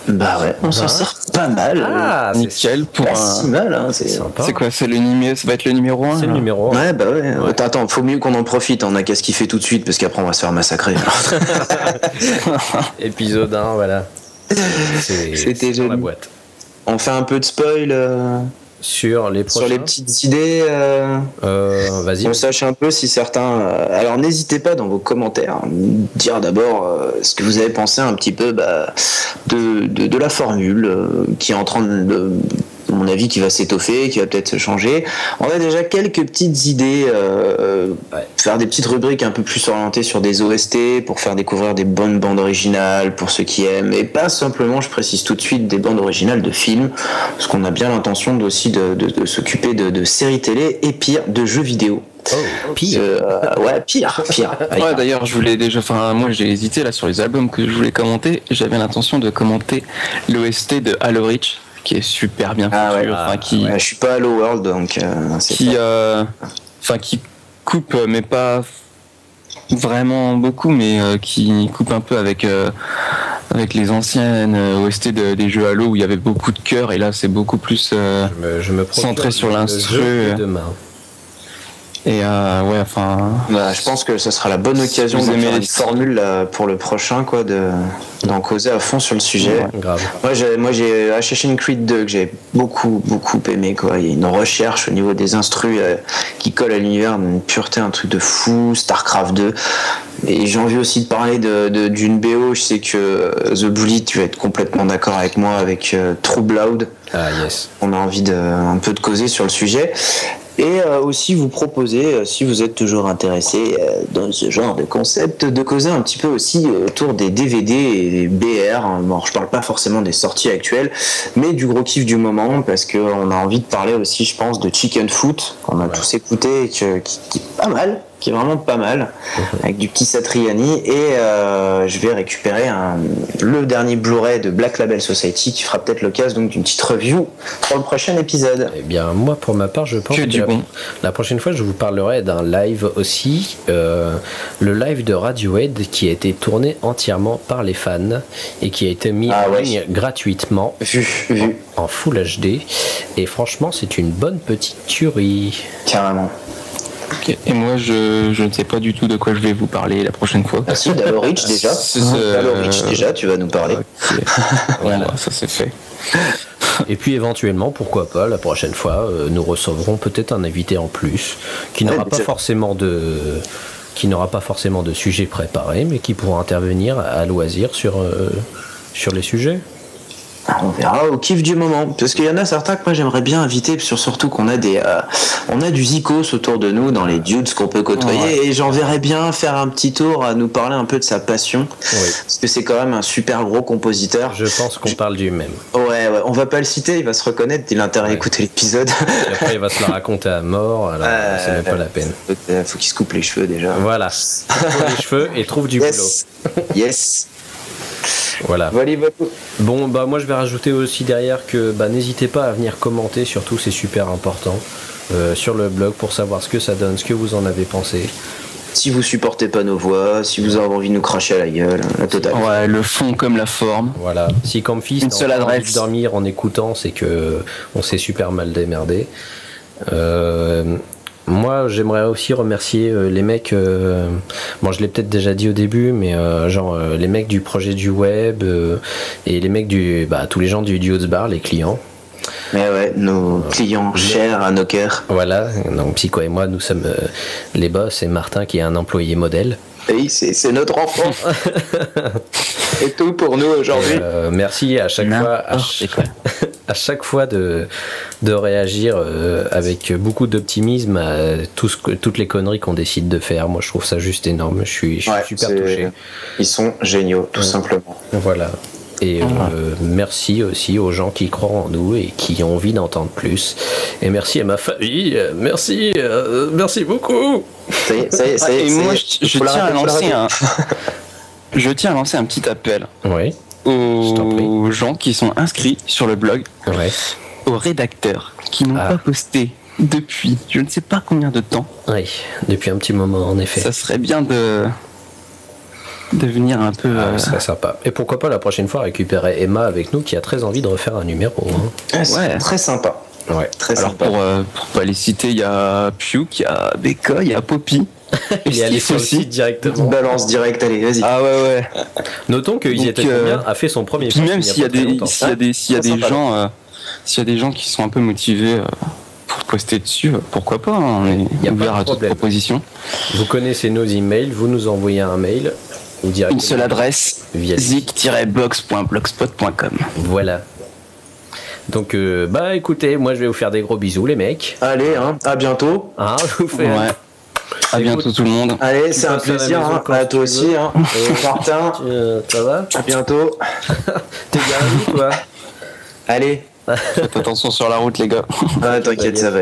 Bah ouais, on s'en sort pas mal. Ah, nickel pour pas si mal, hein. C'est quoi, ça va être le numéro 1? C'est le numéro 1. Ouais, bah ouais. Attends, faut mieux qu'on en profite. On a qu'à se kiffer tout de suite parce qu'après on va se faire massacrer. Épisode 1, voilà. C'était dans la boîte. On fait un peu de spoil sur les petites idées. Vas-y. On sache un peu si certains. Alors n'hésitez pas dans vos commentaires à dire d'abord ce que vous avez pensé un petit peu de la formule qui est en train de à mon avis, qui va s'étoffer, qui va peut-être se changer. On a déjà quelques petites idées, faire des petites rubriques un peu plus orientées sur des OST pour faire découvrir des bonnes bandes originales pour ceux qui aiment, et pas simplement, je précise tout de suite, des bandes originales de films, parce qu'on a bien l'intention aussi de s'occuper de séries télé et pire, de jeux vidéo. Oh, pire. Ouais, pire. Ouais, d'ailleurs, je voulais déjà. Enfin, moi, j'ai hésité là sur les albums que je voulais commenter. J'avais l'intention de commenter l'OST de Halo Reach, qui est super bien foutu. Je suis pas Halo World, donc qui coupe, mais pas vraiment beaucoup, mais qui coupe un peu avec les anciennes OST des jeux Halo où il y avait beaucoup de cœur, et là, c'est beaucoup plus centré sur l'instru. Et je pense que ce sera la bonne occasion de faire une formule pour le prochain, quoi, d'en causer à fond sur le sujet. Ouais, grave. Moi j'ai Assassin's Creed 2 que j'ai beaucoup aimé, quoi. Il y a une recherche au niveau des instrus qui colle à l'univers, une pureté, un truc de fou. Starcraft 2. Et j'ai envie aussi de parler d'une BO. Je sais que The Bully, tu vas être complètement d'accord avec moi, avec True Blood. Ah yes. On a envie un peu de causer sur le sujet. Et aussi vous proposer, si vous êtes toujours intéressé dans ce genre de concept, de causer un petit peu aussi autour des DVD et des BR. Bon, je parle pas forcément des sorties actuelles, mais du gros kiff du moment, parce qu'on a envie de parler aussi, je pense, de Chicken Foot, qu'on a tous écouté, et qui est pas mal, qui est vraiment pas mal, avec du petit Satriani. Et je vais récupérer le dernier Blu-ray de Black Label Society, qui fera peut-être l'occasion donc d'une petite review pour le prochain épisode. Eh bien, moi, pour ma part, je pense que la prochaine fois, je vous parlerai d'un live aussi, le live de Radiohead, qui a été tourné entièrement par les fans et qui a été mis en ligne gratuitement en Full HD. Et franchement, c'est une bonne petite tuerie. Carrément. Okay. Et moi, je ne sais pas du tout de quoi je vais vous parler la prochaine fois. Ah si, d'Halo Reach déjà. Halo Reach déjà, tu vas nous parler. Okay. Voilà, ça c'est fait. Et puis éventuellement, pourquoi pas, la prochaine fois, nous recevrons peut-être un invité en plus, qui n'aura pas forcément de sujet préparé, mais qui pourra intervenir à loisir sur les sujets. On verra au kiff du moment, parce qu'il y en a certains que moi j'aimerais bien inviter, surtout qu'on a on a du zikos autour de nous dans les dudes qu'on peut côtoyer, et j'enverrais bien faire un petit tour à nous parler un peu de sa passion, parce que c'est quand même un super gros compositeur. Je pense qu'on parle du même. Ouais, on va pas le citer, il va se reconnaître, il a intérêt à écouter l'épisode. Et après il va se la raconter à mort, alors c'est même pas la peine. Faut qu'il se coupe les cheveux déjà. Voilà, coupe les cheveux et trouve du boulot. Yes. Voilà. Bon, bah moi je vais rajouter aussi derrière que n'hésitez pas à venir commenter, surtout c'est super important sur le blog pour savoir ce que ça donne, ce que vous en avez pensé. Si vous supportez pas nos voix, si vous avez envie de nous cracher à la gueule, la totale. Ouais, le fond comme la forme. Voilà. Si comme fils on a envie de dormir en écoutant, c'est que on s'est super mal démerdé. Moi, j'aimerais aussi remercier les mecs, bon je l'ai peut-être déjà dit au début, mais les mecs du projet du web et les mecs tous les gens du Duo's Bar, les clients. Mais ouais, nos clients chers à nos cœurs. Voilà, donc Psycho et moi, nous sommes les boss, et Martin qui est un employé modèle. Oui, c'est notre enfant. Et tout pour nous aujourd'hui. Merci à chaque fois. À chaque fois de réagir avec beaucoup d'optimisme à toutes les conneries qu'on décide de faire. Moi, je trouve ça juste énorme. Je suis super touché. Ils sont géniaux, tout simplement. Voilà. Et merci aussi aux gens qui croient en nous et qui ont envie d'entendre plus. Et merci à ma famille. Merci beaucoup. Et moi, je tiens à lancer un petit appel. Oui. Aux gens qui sont inscrits sur le blog, aux rédacteurs qui n'ont pas posté depuis je ne sais pas combien de temps. Oui, depuis un petit moment en effet. Ça serait bien de venir un peu. Ce serait sympa. Et pourquoi pas la prochaine fois récupérer Emma avec nous qui a très envie de refaire un numéro. Ouais, très sympa. Ouais, très sympa. Pour pas les citer, il y a Puke, il y a Beka, il y a Poppy. Il est allé sur le site directement. Balance direct, allez, vas-y. Ah ouais. Notons que Ils étaient combien a fait son premier post. Même s'il y a des gens qui sont un peu motivés pour poster dessus, pourquoi pas, on est ouvert à toute proposition. Vous connaissez nos emails, vous nous envoyez un mail. Une seule adresse, zik-box.blogspot.com. Voilà. Donc, bah écoutez, moi je vais vous faire des gros bisous, les mecs. Allez, hein, à bientôt. Hein, je vous fais. Ouais. À bientôt tout le monde. Allez, c'est un plaisir, hein, à toi aussi. Hein. Martin, ça va? à bientôt. T'es garni, quoi? Allez. Faites attention sur la route, les gars. Ah, t'inquiète, ça va.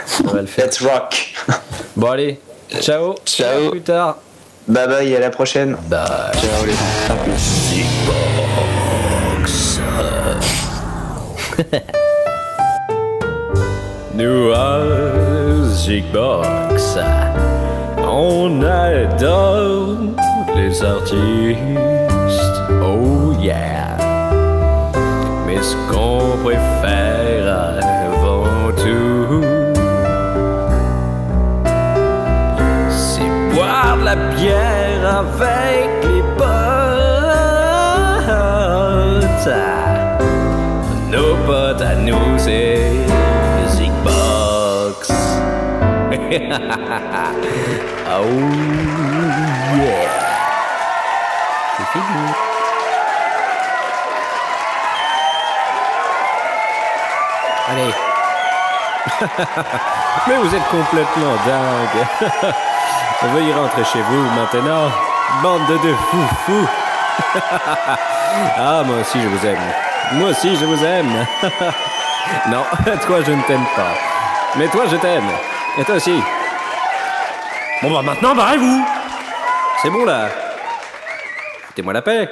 Ça va le faire. Let's rock. Bon, allez. Ciao. Ciao. À plus tard. Bye bye, à la prochaine. Bye. Ciao les gens. À plus. Nous, Zigbox, on adore les artistes, oh yeah. Mais ce qu'on préfère avant tout, c'est boire de la bière avec les potes. Nos potes à nous, c'est Zigbox. Oh yeah. C'est fini. Allez. Mais vous êtes complètement dingue. Veuillez rentrer chez vous maintenant, bande de fous. Ah, moi aussi je vous aime. Moi aussi je vous aime. Non, toi je ne t'aime pas. Mais toi je t'aime. Et toi aussi. Bon bah maintenant barrez-vous. C'est bon là. Foutez-moi la paix.